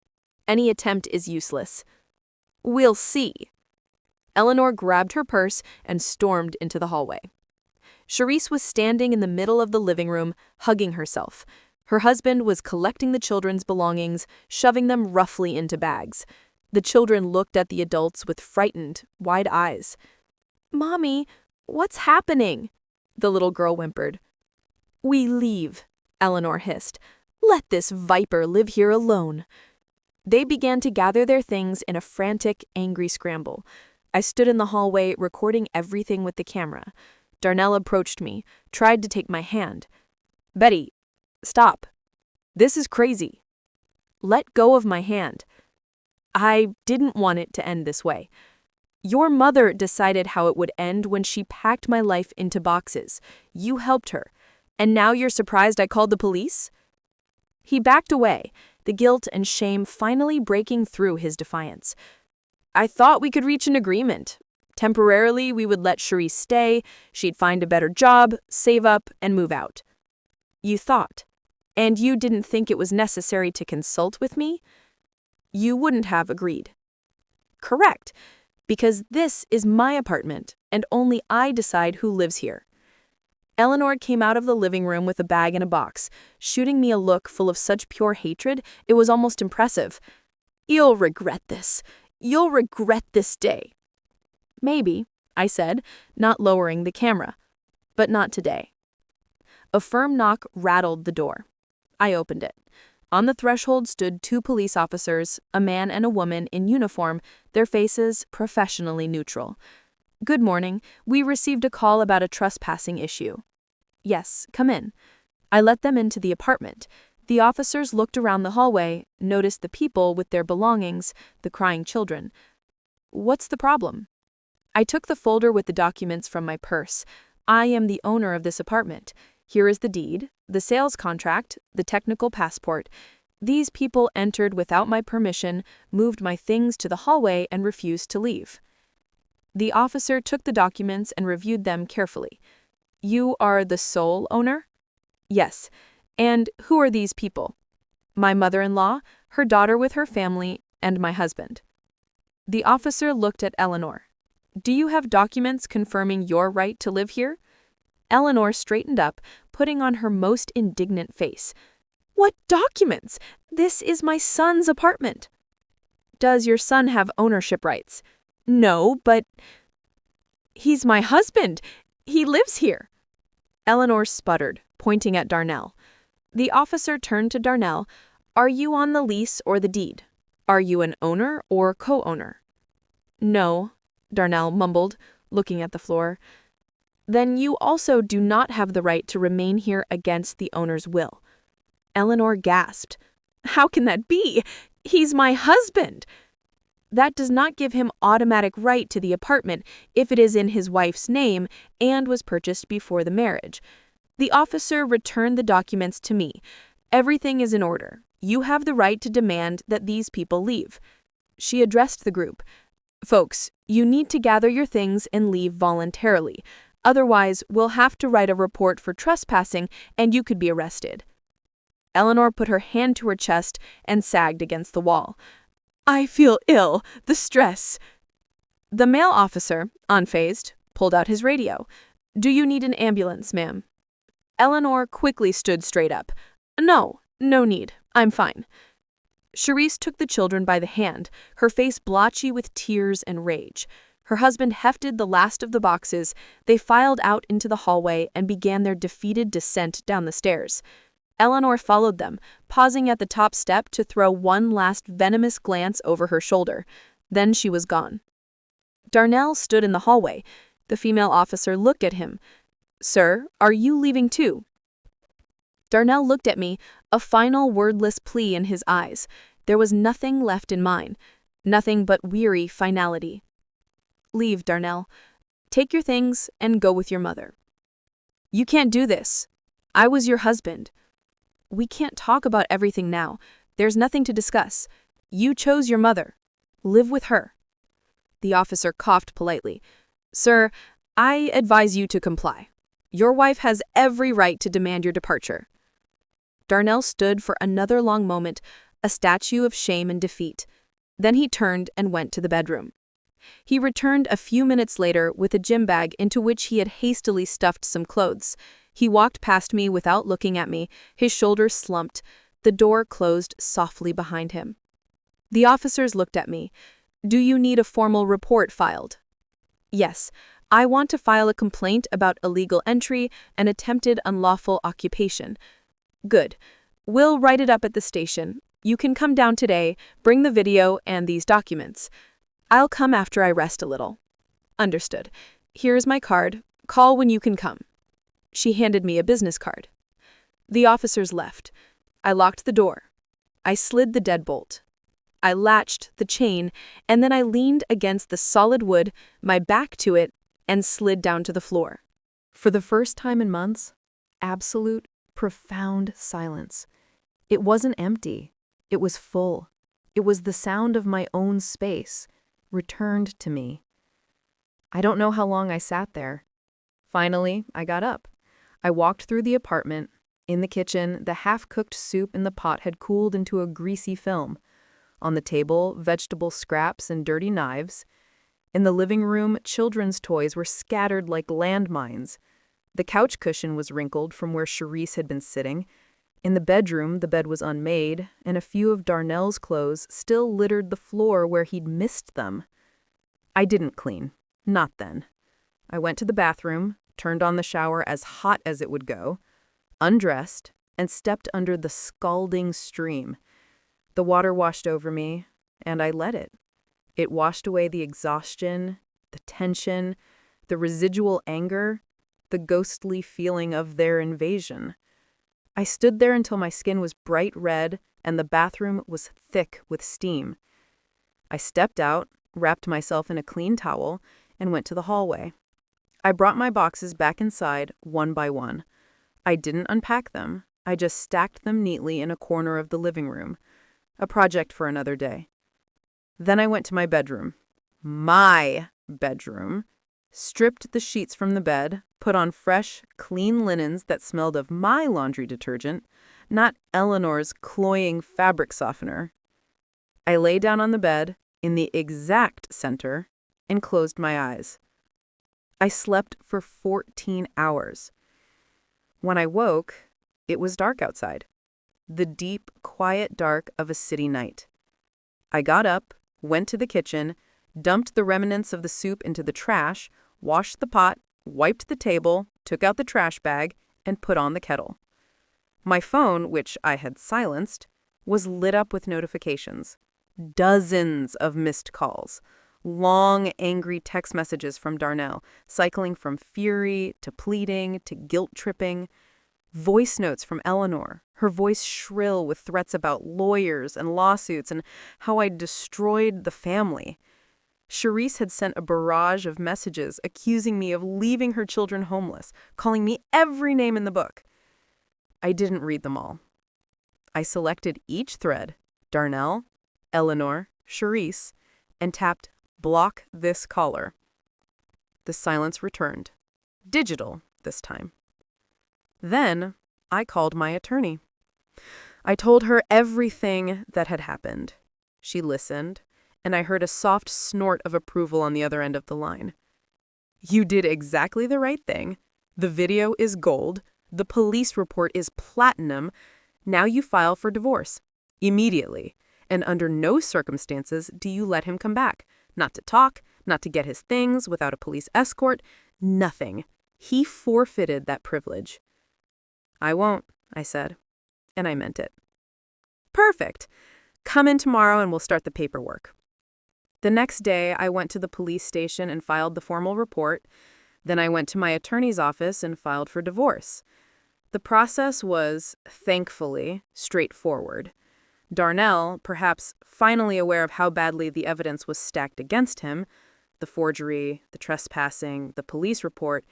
Any attempt is useless. We'll see. Eleanor grabbed her purse and stormed into the hallway. Charisse was standing in the middle of the living room, hugging herself. Her husband was collecting the children's belongings, shoving them roughly into bags. The children looked at the adults with frightened, wide eyes. Mommy, what's happening? The little girl whimpered. We leave, Eleanor hissed. Let this viper live here alone. They began to gather their things in a frantic, angry scramble. I stood in the hallway, recording everything with the camera. Darnell approached me, tried to take my hand. Betty, stop. This is crazy. Let go of my hand. I didn't want it to end this way. Your mother decided how it would end when she packed my life into boxes. You helped her. And now you're surprised I called the police? He backed away, the guilt and shame finally breaking through his defiance. I thought we could reach an agreement. Temporarily, we would let Charisse stay, she'd find a better job, save up, and move out. You thought. And you didn't think it was necessary to consult with me? You wouldn't have agreed. Correct, because this is my apartment, and only I decide who lives here. Eleanor came out of the living room with a bag and a box, shooting me a look full of such pure hatred it was almost impressive. You'll regret this. You'll regret this day. Maybe, I said, not lowering the camera. But not today. A firm knock rattled the door. I opened it. On the threshold stood 2 police officers, a man and a woman in uniform, their faces professionally neutral. Good morning. We received a call about a trespassing issue. Yes, come in. I let them into the apartment. The officers looked around the hallway, noticed the people with their belongings, the crying children. What's the problem? I took the folder with the documents from my purse. I am the owner of this apartment. Here is the deed, the sales contract, the technical passport. These people entered without my permission, moved my things to the hallway, and refused to leave. The officer took the documents and reviewed them carefully. You are the sole owner? Yes. And who are these people? My mother-in-law, her daughter with her family, and my husband. The officer looked at Eleanor. Do you have documents confirming your right to live here? Eleanor straightened up, putting on her most indignant face. What documents? This is my son's apartment. Does your son have ownership rights? No, but... He's my husband. He lives here. Eleanor sputtered, pointing at Darnell. The officer turned to Darnell. Are you on the lease or the deed? Are you an owner or co-owner? No, Darnell mumbled, looking at the floor. Then you also do not have the right to remain here against the owner's will. Eleanor gasped. How can that be? He's my husband. That does not give him automatic right to the apartment if it is in his wife's name and was purchased before the marriage. The officer returned the documents to me. Everything is in order. You have the right to demand that these people leave. She addressed the group. Folks, you need to gather your things and leave voluntarily. Otherwise, we'll have to write a report for trespassing and you could be arrested. Eleanor put her hand to her chest and sagged against the wall. I feel ill. The stress. The male officer, unfazed, pulled out his radio. Do you need an ambulance, ma'am? Eleanor quickly stood straight up. No need. I'm fine. Charisse took the children by the hand, her face blotchy with tears and rage. Her husband hefted the last of the boxes. They filed out into the hallway and began their defeated descent down the stairs. Eleanor followed them, pausing at the top step to throw one last venomous glance over her shoulder. Then she was gone. Darnell stood in the hallway. The female officer looked at him. Sir, are you leaving too? Darnell looked at me, a final wordless plea in his eyes. There was nothing left in mine. Nothing but weary finality. Leave, Darnell. Take your things and go with your mother. You can't do this. I was your husband. We can't talk about everything now. There's nothing to discuss. You chose your mother. Live with her. The officer coughed politely. Sir, I advise you to comply. Your wife has every right to demand your departure. Darnell stood for another long moment, a statue of shame and defeat. Then he turned and went to the bedroom. He returned a few minutes later with a gym bag into which he had hastily stuffed some clothes. He walked past me without looking at me, his shoulders slumped. The door closed softly behind him. The officers looked at me. Do you need a formal report filed? Yes. I want to file a complaint about illegal entry and attempted unlawful occupation. Good. We'll write it up at the station. You can come down today, bring the video and these documents. I'll come after I rest a little. Understood. Here's my card. Call when you can come. She handed me a business card. The officers left. I locked the door. I slid the deadbolt. I latched the chain, and then I leaned against the solid wood, my back to it, and slid down to the floor. For the first time in months, absolute, profound silence. It wasn't empty. It was full. It was the sound of my own space, returned to me. I don't know how long I sat there. Finally, I got up. I walked through the apartment. In the kitchen, the half-cooked soup in the pot had cooled into a greasy film. On the table, vegetable scraps and dirty knives. In the living room, children's toys were scattered like landmines. The couch cushion was wrinkled from where Charisse had been sitting. In the bedroom, the bed was unmade, and a few of Darnell's clothes still littered the floor where he'd missed them. I didn't clean. Not then. I went to the bathroom, turned on the shower as hot as it would go, undressed, and stepped under the scalding stream. The water washed over me, and I let it. It washed away the exhaustion, the tension, the residual anger, the ghostly feeling of their invasion. I stood there until my skin was bright red and the bathroom was thick with steam. I stepped out, wrapped myself in a clean towel, and went to the hallway. I brought my boxes back inside one by one. I didn't unpack them. I just stacked them neatly in a corner of the living room. A project for another day. Then I went to my bedroom. My bedroom. Stripped the sheets from the bed, put on fresh, clean linens that smelled of my laundry detergent, not Eleanor's cloying fabric softener. I lay down on the bed, in the exact center, and closed my eyes. I slept for 14 hours. When I woke, it was dark outside. The deep, quiet dark of a city night. I got up, went to the kitchen, dumped the remnants of the soup into the trash, washed the pot, wiped the table, took out the trash bag, and put on the kettle. My phone, which I had silenced, was lit up with notifications. Dozens of missed calls. Long, angry text messages from Darnell, cycling from fury to pleading to guilt-tripping. Voice notes from Eleanor, her voice shrill with threats about lawyers and lawsuits and how I'd destroyed the family. Charisse had sent a barrage of messages accusing me of leaving her children homeless, calling me every name in the book. I didn't read them all. I selected each thread, Darnell, Eleanor, Charisse, and tapped Block this caller. The silence returned. Digital this time. Then I called my attorney. I told her everything that had happened. She listened, and I heard a soft snort of approval on the other end of the line. You did exactly the right thing. The video is gold. The police report is platinum. Now you file for divorce. Immediately. And under no circumstances do you let him come back. Not to talk, not to get his things, without a police escort. Nothing. He forfeited that privilege. I won't, I said. And I meant it. Perfect. Come in tomorrow and we'll start the paperwork. The next day, I went to the police station and filed the formal report. Then I went to my attorney's office and filed for divorce. The process was, thankfully, straightforward. Darnell, perhaps finally aware of how badly the evidence was stacked against him, the forgery, the trespassing, the police report,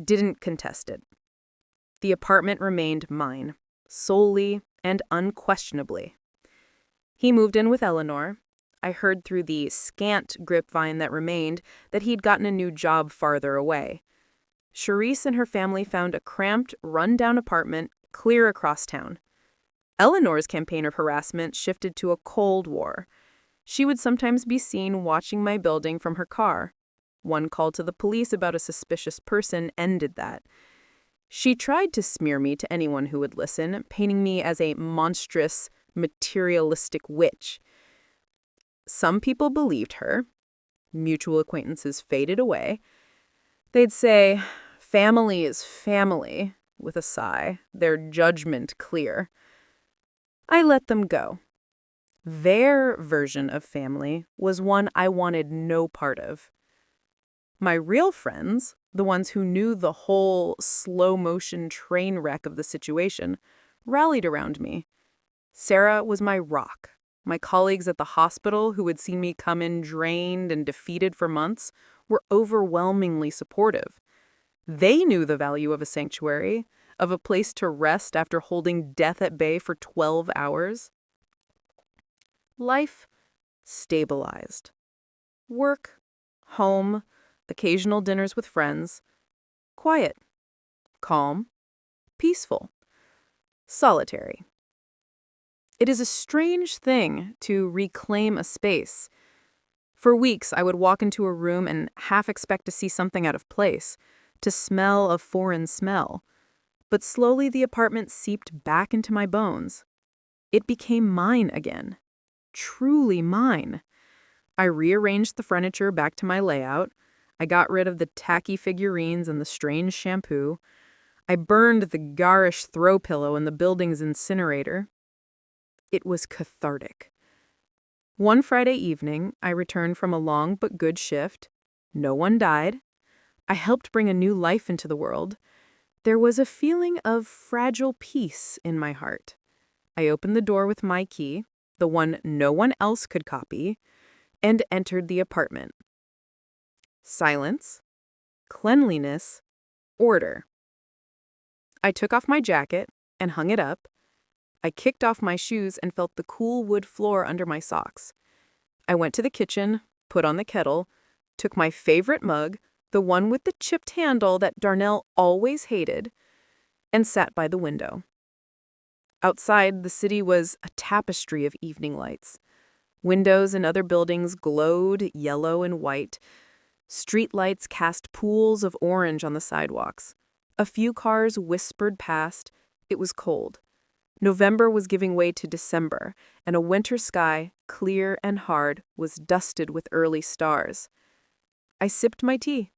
didn't contest it. The apartment remained mine, solely and unquestionably. He moved in with Eleanor. I heard through the scant grapevine that remained that he'd gotten a new job farther away. Charisse and her family found a cramped, run-down apartment clear across town. Eleanor's campaign of harassment shifted to a cold war. She would sometimes be seen watching my building from her car. One call to the police about a suspicious person ended that. She tried to smear me to anyone who would listen, painting me as a monstrous, materialistic witch. Some people believed her. Mutual acquaintances faded away. They'd say, "Family is family," with a sigh, their judgment clear. I let them go. Their version of family was one I wanted no part of. My real friends, the ones who knew the whole slow-motion train wreck of the situation, rallied around me. Sarah was my rock. My colleagues at the hospital, who had seen me come in drained and defeated for months, were overwhelmingly supportive. They knew the value of a sanctuary, of a place to rest after holding death at bay for 12 hours. Life stabilized. Work, home, occasional dinners with friends. Quiet, calm, peaceful, solitary. It is a strange thing to reclaim a space. For weeks, I would walk into a room and half expect to see something out of place, to smell a foreign smell. But slowly the apartment seeped back into my bones. It became mine again. Truly mine. I rearranged the furniture back to my layout. I got rid of the tacky figurines and the strange shampoo. I burned the garish throw pillow in the building's incinerator. It was cathartic. One Friday evening, I returned from a long but good shift. No one died. I helped bring a new life into the world. There was a feeling of fragile peace in my heart. I opened the door with my key, the one no one else could copy, and entered the apartment. Silence, cleanliness, order. I took off my jacket and hung it up. I kicked off my shoes and felt the cool wood floor under my socks. I went to the kitchen, put on the kettle, took my favorite mug, the one with the chipped handle that Darnell always hated, and sat by the window. Outside, the city was a tapestry of evening lights. Windows in other buildings glowed yellow and white. Street lights cast pools of orange on the sidewalks. A few cars whispered past. It was cold. November was giving way to December, and a winter sky, clear and hard, was dusted with early stars. I sipped my tea.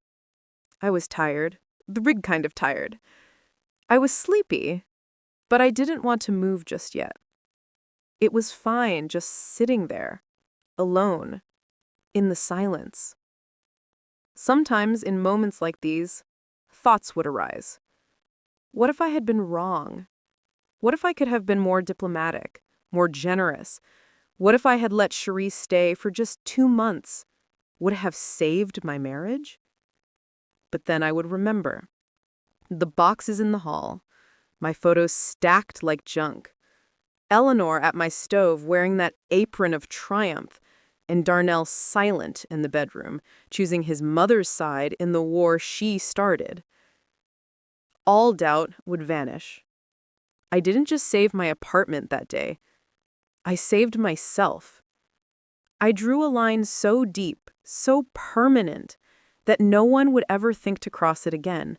I was tired, the big kind of tired. I was sleepy, but I didn't want to move just yet. It was fine just sitting there, alone, in the silence. Sometimes in moments like these, thoughts would arise. What if I had been wrong? What if I could have been more diplomatic, more generous? What if I had let Cherie stay for just 2 months? Would it have saved my marriage? But then I would remember. The boxes in the hall, my photos stacked like junk, Eleanor at my stove wearing that apron of triumph, and Darnell silent in the bedroom, choosing his mother's side in the war she started. All doubt would vanish. I didn't just save my apartment that day. I saved myself. I drew a line so deep, so permanent, that no one would ever think to cross it again.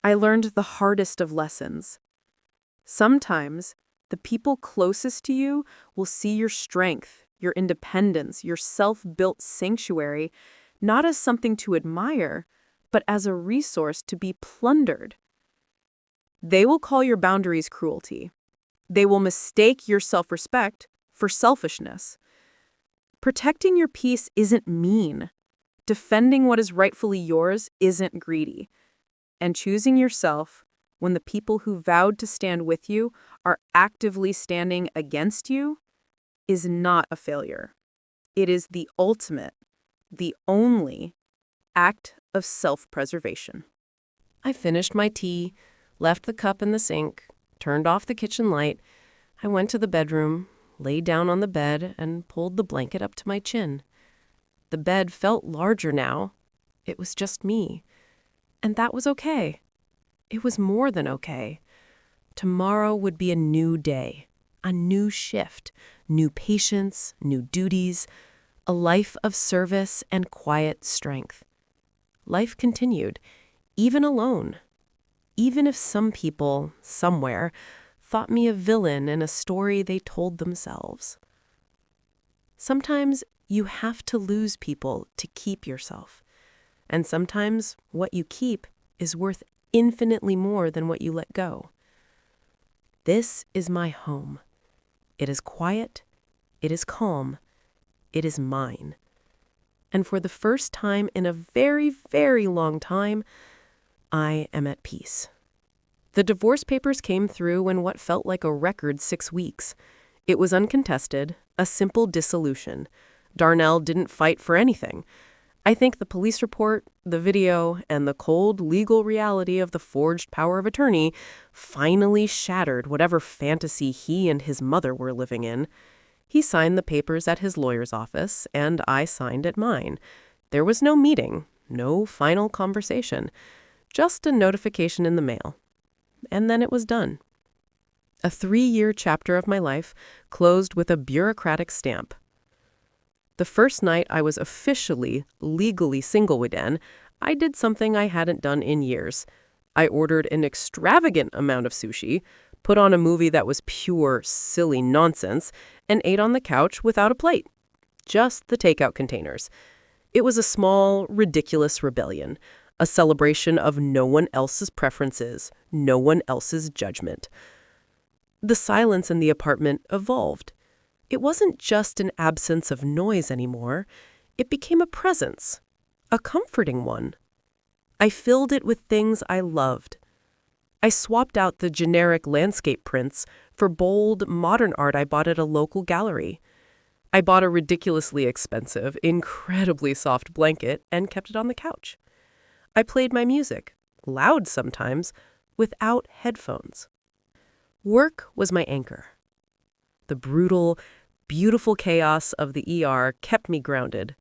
I learned the hardest of lessons. Sometimes, the people closest to you will see your strength, your independence, your self-built sanctuary, not as something to admire, but as a resource to be plundered. They will call your boundaries cruelty. They will mistake your self-respect for selfishness. Protecting your peace isn't mean. Defending what is rightfully yours isn't greedy. And choosing yourself when the people who vowed to stand with you are actively standing against you is not a failure. It is the ultimate, the only act of self-preservation. I finished my tea, left the cup in the sink, turned off the kitchen light. I went to the bedroom, lay down on the bed, and pulled the blanket up to my chin. The bed felt larger now. It was just me. And that was okay. It was more than okay. Tomorrow would be a new day, a new shift, new patience, new duties, a life of service and quiet strength. Life continued, even alone. Even if some people, somewhere, thought me a villain in a story they told themselves. Sometimes you have to lose people to keep yourself. And sometimes what you keep is worth infinitely more than what you let go. This is my home. It is quiet. It is calm. It is mine. And for the first time in a very, very long time, I am at peace. The divorce papers came through in what felt like a record 6 weeks. It was uncontested, a simple dissolution. Darnell didn't fight for anything. I think the police report, the video, and the cold legal reality of the forged power of attorney finally shattered whatever fantasy he and his mother were living in. He signed the papers at his lawyer's office, and I signed at mine. There was no meeting, no final conversation, just a notification in the mail. And then it was done. A 3-year chapter of my life closed with a bureaucratic stamp. The first night I was officially, legally single again, I did something I hadn't done in years. I ordered an extravagant amount of sushi, put on a movie that was pure, silly nonsense, and ate on the couch without a plate. Just the takeout containers. It was a small, ridiculous rebellion, a celebration of no one else's preferences, no one else's judgment. The silence in the apartment evolved. It wasn't just an absence of noise anymore. It became a presence, a comforting one. I filled it with things I loved. I swapped out the generic landscape prints for bold, modern art I bought at a local gallery. I bought a ridiculously expensive, incredibly soft blanket and kept it on the couch. I played my music, loud sometimes, without headphones. Work was my anchor. The brutal, beautiful chaos of the ER kept me grounded.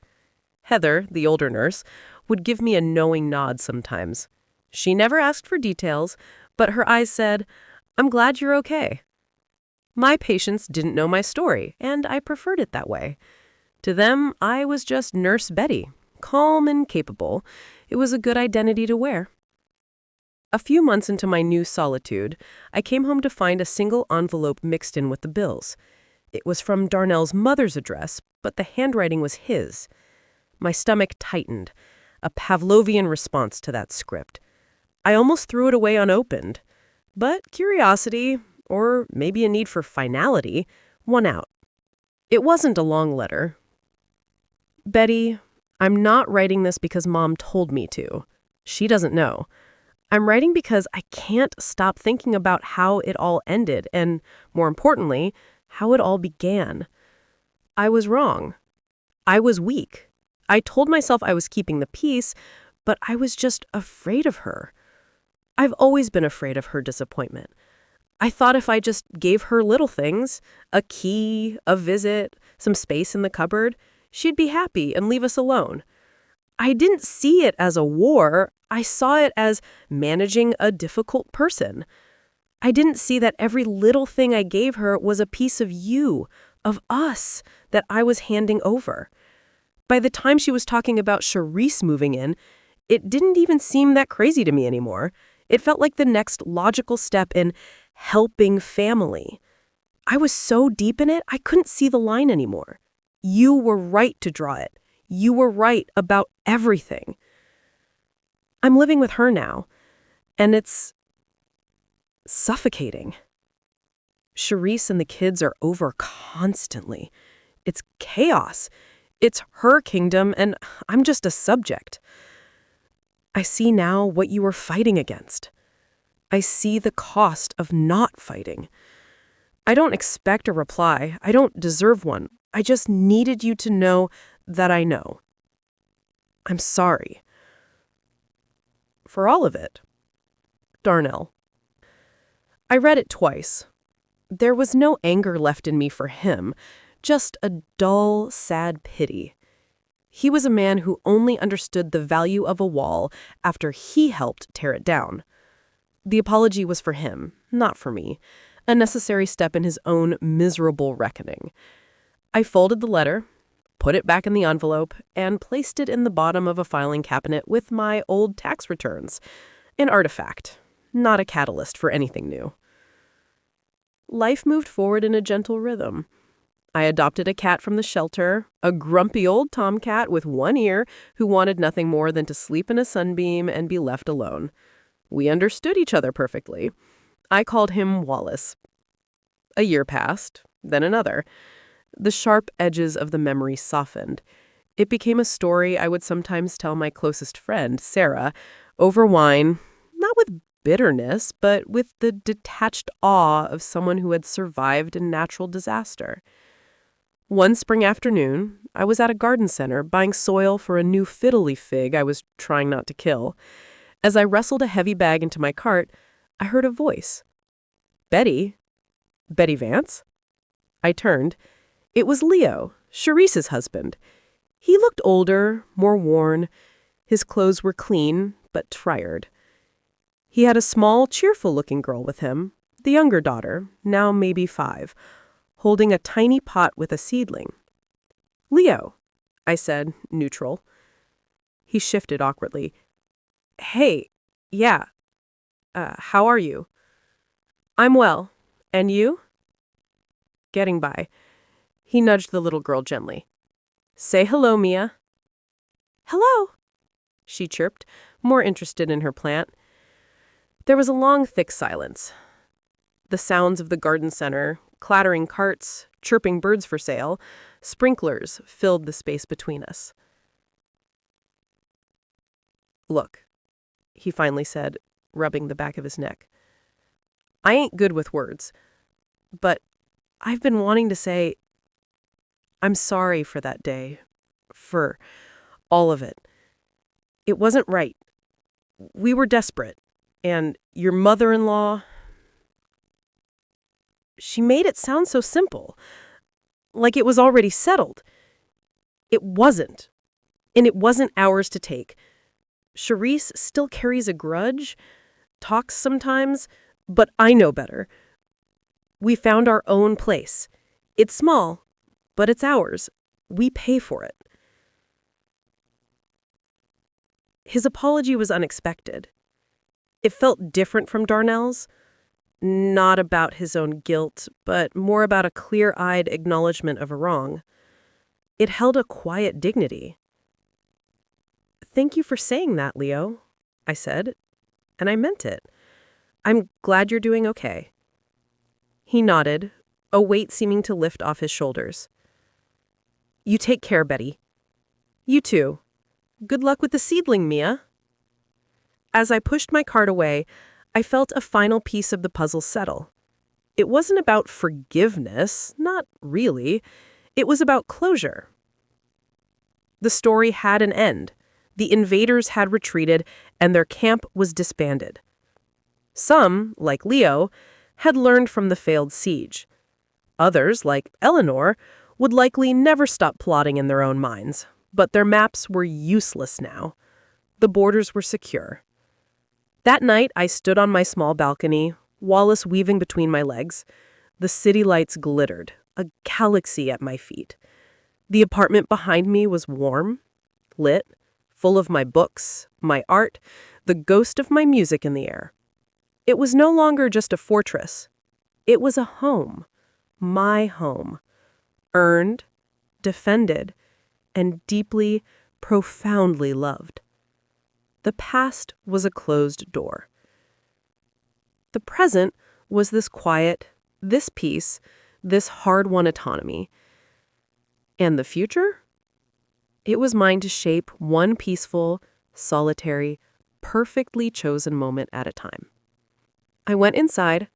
Heather, the older nurse, would give me a knowing nod sometimes. She never asked for details, but her eyes said, "I'm glad you're okay." My patients didn't know my story, and I preferred it that way. To them, I was just Nurse Betty, calm and capable. It was a good identity to wear. A few months into my new solitude, I came home to find a single envelope mixed in with the bills. It was from Darnell's mother's address, but the handwriting was his. My stomach tightened, a Pavlovian response to that script. I almost threw it away unopened. But curiosity, or maybe a need for finality, won out. It wasn't a long letter. "Betty, I'm not writing this because Mom told me to. She doesn't know. I'm writing because I can't stop thinking about how it all ended and, more importantly, how it all began. I was wrong. I was weak. I told myself I was keeping the peace, but I was just afraid of her. I've always been afraid of her disappointment. I thought if I just gave her little things, a key, a visit, some space in the cupboard, she'd be happy and leave us alone. I didn't see it as a war. I saw it as managing a difficult person. I didn't see that every little thing I gave her was a piece of you, of us, that I was handing over. By the time she was talking about Charisse moving in, it didn't even seem that crazy to me anymore. It felt like the next logical step in helping family. I was so deep in it, I couldn't see the line anymore. You were right to draw it. You were right about everything. I'm living with her now, and it's suffocating. Charisse and the kids are over constantly. It's chaos. It's her kingdom, and I'm just a subject. I see now what you were fighting against. I see the cost of not fighting. I don't expect a reply. I don't deserve one. I just needed you to know that I know. I'm sorry. For all of it. Darnell. I read it twice. There was no anger left in me for him, just a dull, sad pity. He was a man who only understood the value of a wall after he helped tear it down. The apology was for him, not for me, a necessary step in his own miserable reckoning. I folded the letter, put it back in the envelope, and placed it in the bottom of a filing cabinet with my old tax returns. An artifact, not a catalyst for anything new. Life moved forward in a gentle rhythm. I adopted a cat from the shelter, a grumpy old tomcat with one ear who wanted nothing more than to sleep in a sunbeam and be left alone. We understood each other perfectly. I called him Wallace. A year passed, then another. The sharp edges of the memory softened. It became a story I would sometimes tell my closest friend, Sarah, over wine, not with bitterness, but with the detached awe of someone who had survived a natural disaster. One spring afternoon, I was at a garden center buying soil for a new fiddle leaf fig I was trying not to kill. As I wrestled a heavy bag into my cart, I heard a voice. "Betty? Betty Vance?" I turned. It was Leo, Charisse's husband. He looked older, more worn. His clothes were clean, but tired. He had a small, cheerful-looking girl with him, the younger daughter, now maybe 5, holding a tiny pot with a seedling. "Leo," I said, neutral. He shifted awkwardly. "Hey, yeah, How are you?" "I'm well. And you?" "Getting by." He nudged the little girl gently. "Say hello, Mia." "Hello," she chirped, more interested in her plant. There was a long, thick silence. The sounds of the garden center, clattering carts, chirping birds for sale, sprinklers filled the space between us. "Look," he finally said, rubbing the back of his neck. "I ain't good with words, but I've been wanting to say I'm sorry for that day, for all of it. It wasn't right. We were desperate, and your mother-in-law, she made it sound so simple, like it was already settled. It wasn't, and it wasn't ours to take. Charisse still carries a grudge, talks sometimes, but I know better. We found our own place. It's small, but it's ours. We pay for it." His apology was unexpected. It felt different from Darnell's. Not about his own guilt, but more about a clear-eyed acknowledgement of a wrong. It held a quiet dignity. "Thank you for saying that, Leo," I said, and I meant it. "I'm glad you're doing okay." He nodded, a weight seeming to lift off his shoulders. "You take care, Betty." "You too. Good luck with the seedling, Mia." As I pushed my cart away, I felt a final piece of the puzzle settle. It wasn't about forgiveness, not really. It was about closure. The story had an end. The invaders had retreated, and their camp was disbanded. Some, like Leo, had learned from the failed siege. Others, like Eleanor, would likely never stop plotting in their own minds, but their maps were useless now. The borders were secure. That night, I stood on my small balcony, Wallace weaving between my legs. The city lights glittered, a galaxy at my feet. The apartment behind me was warm, lit, full of my books, my art, the ghost of my music in the air. It was no longer just a fortress. It was a home, my home, earned, defended, and deeply, profoundly loved. The past was a closed door. The present was this quiet, this peace, this hard-won autonomy. And the future? It was mine to shape one peaceful, solitary, perfectly chosen moment at a time. I went inside,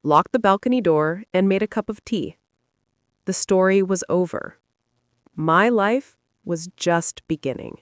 locked the balcony door, and made a cup of tea. The story was over. My life was just beginning.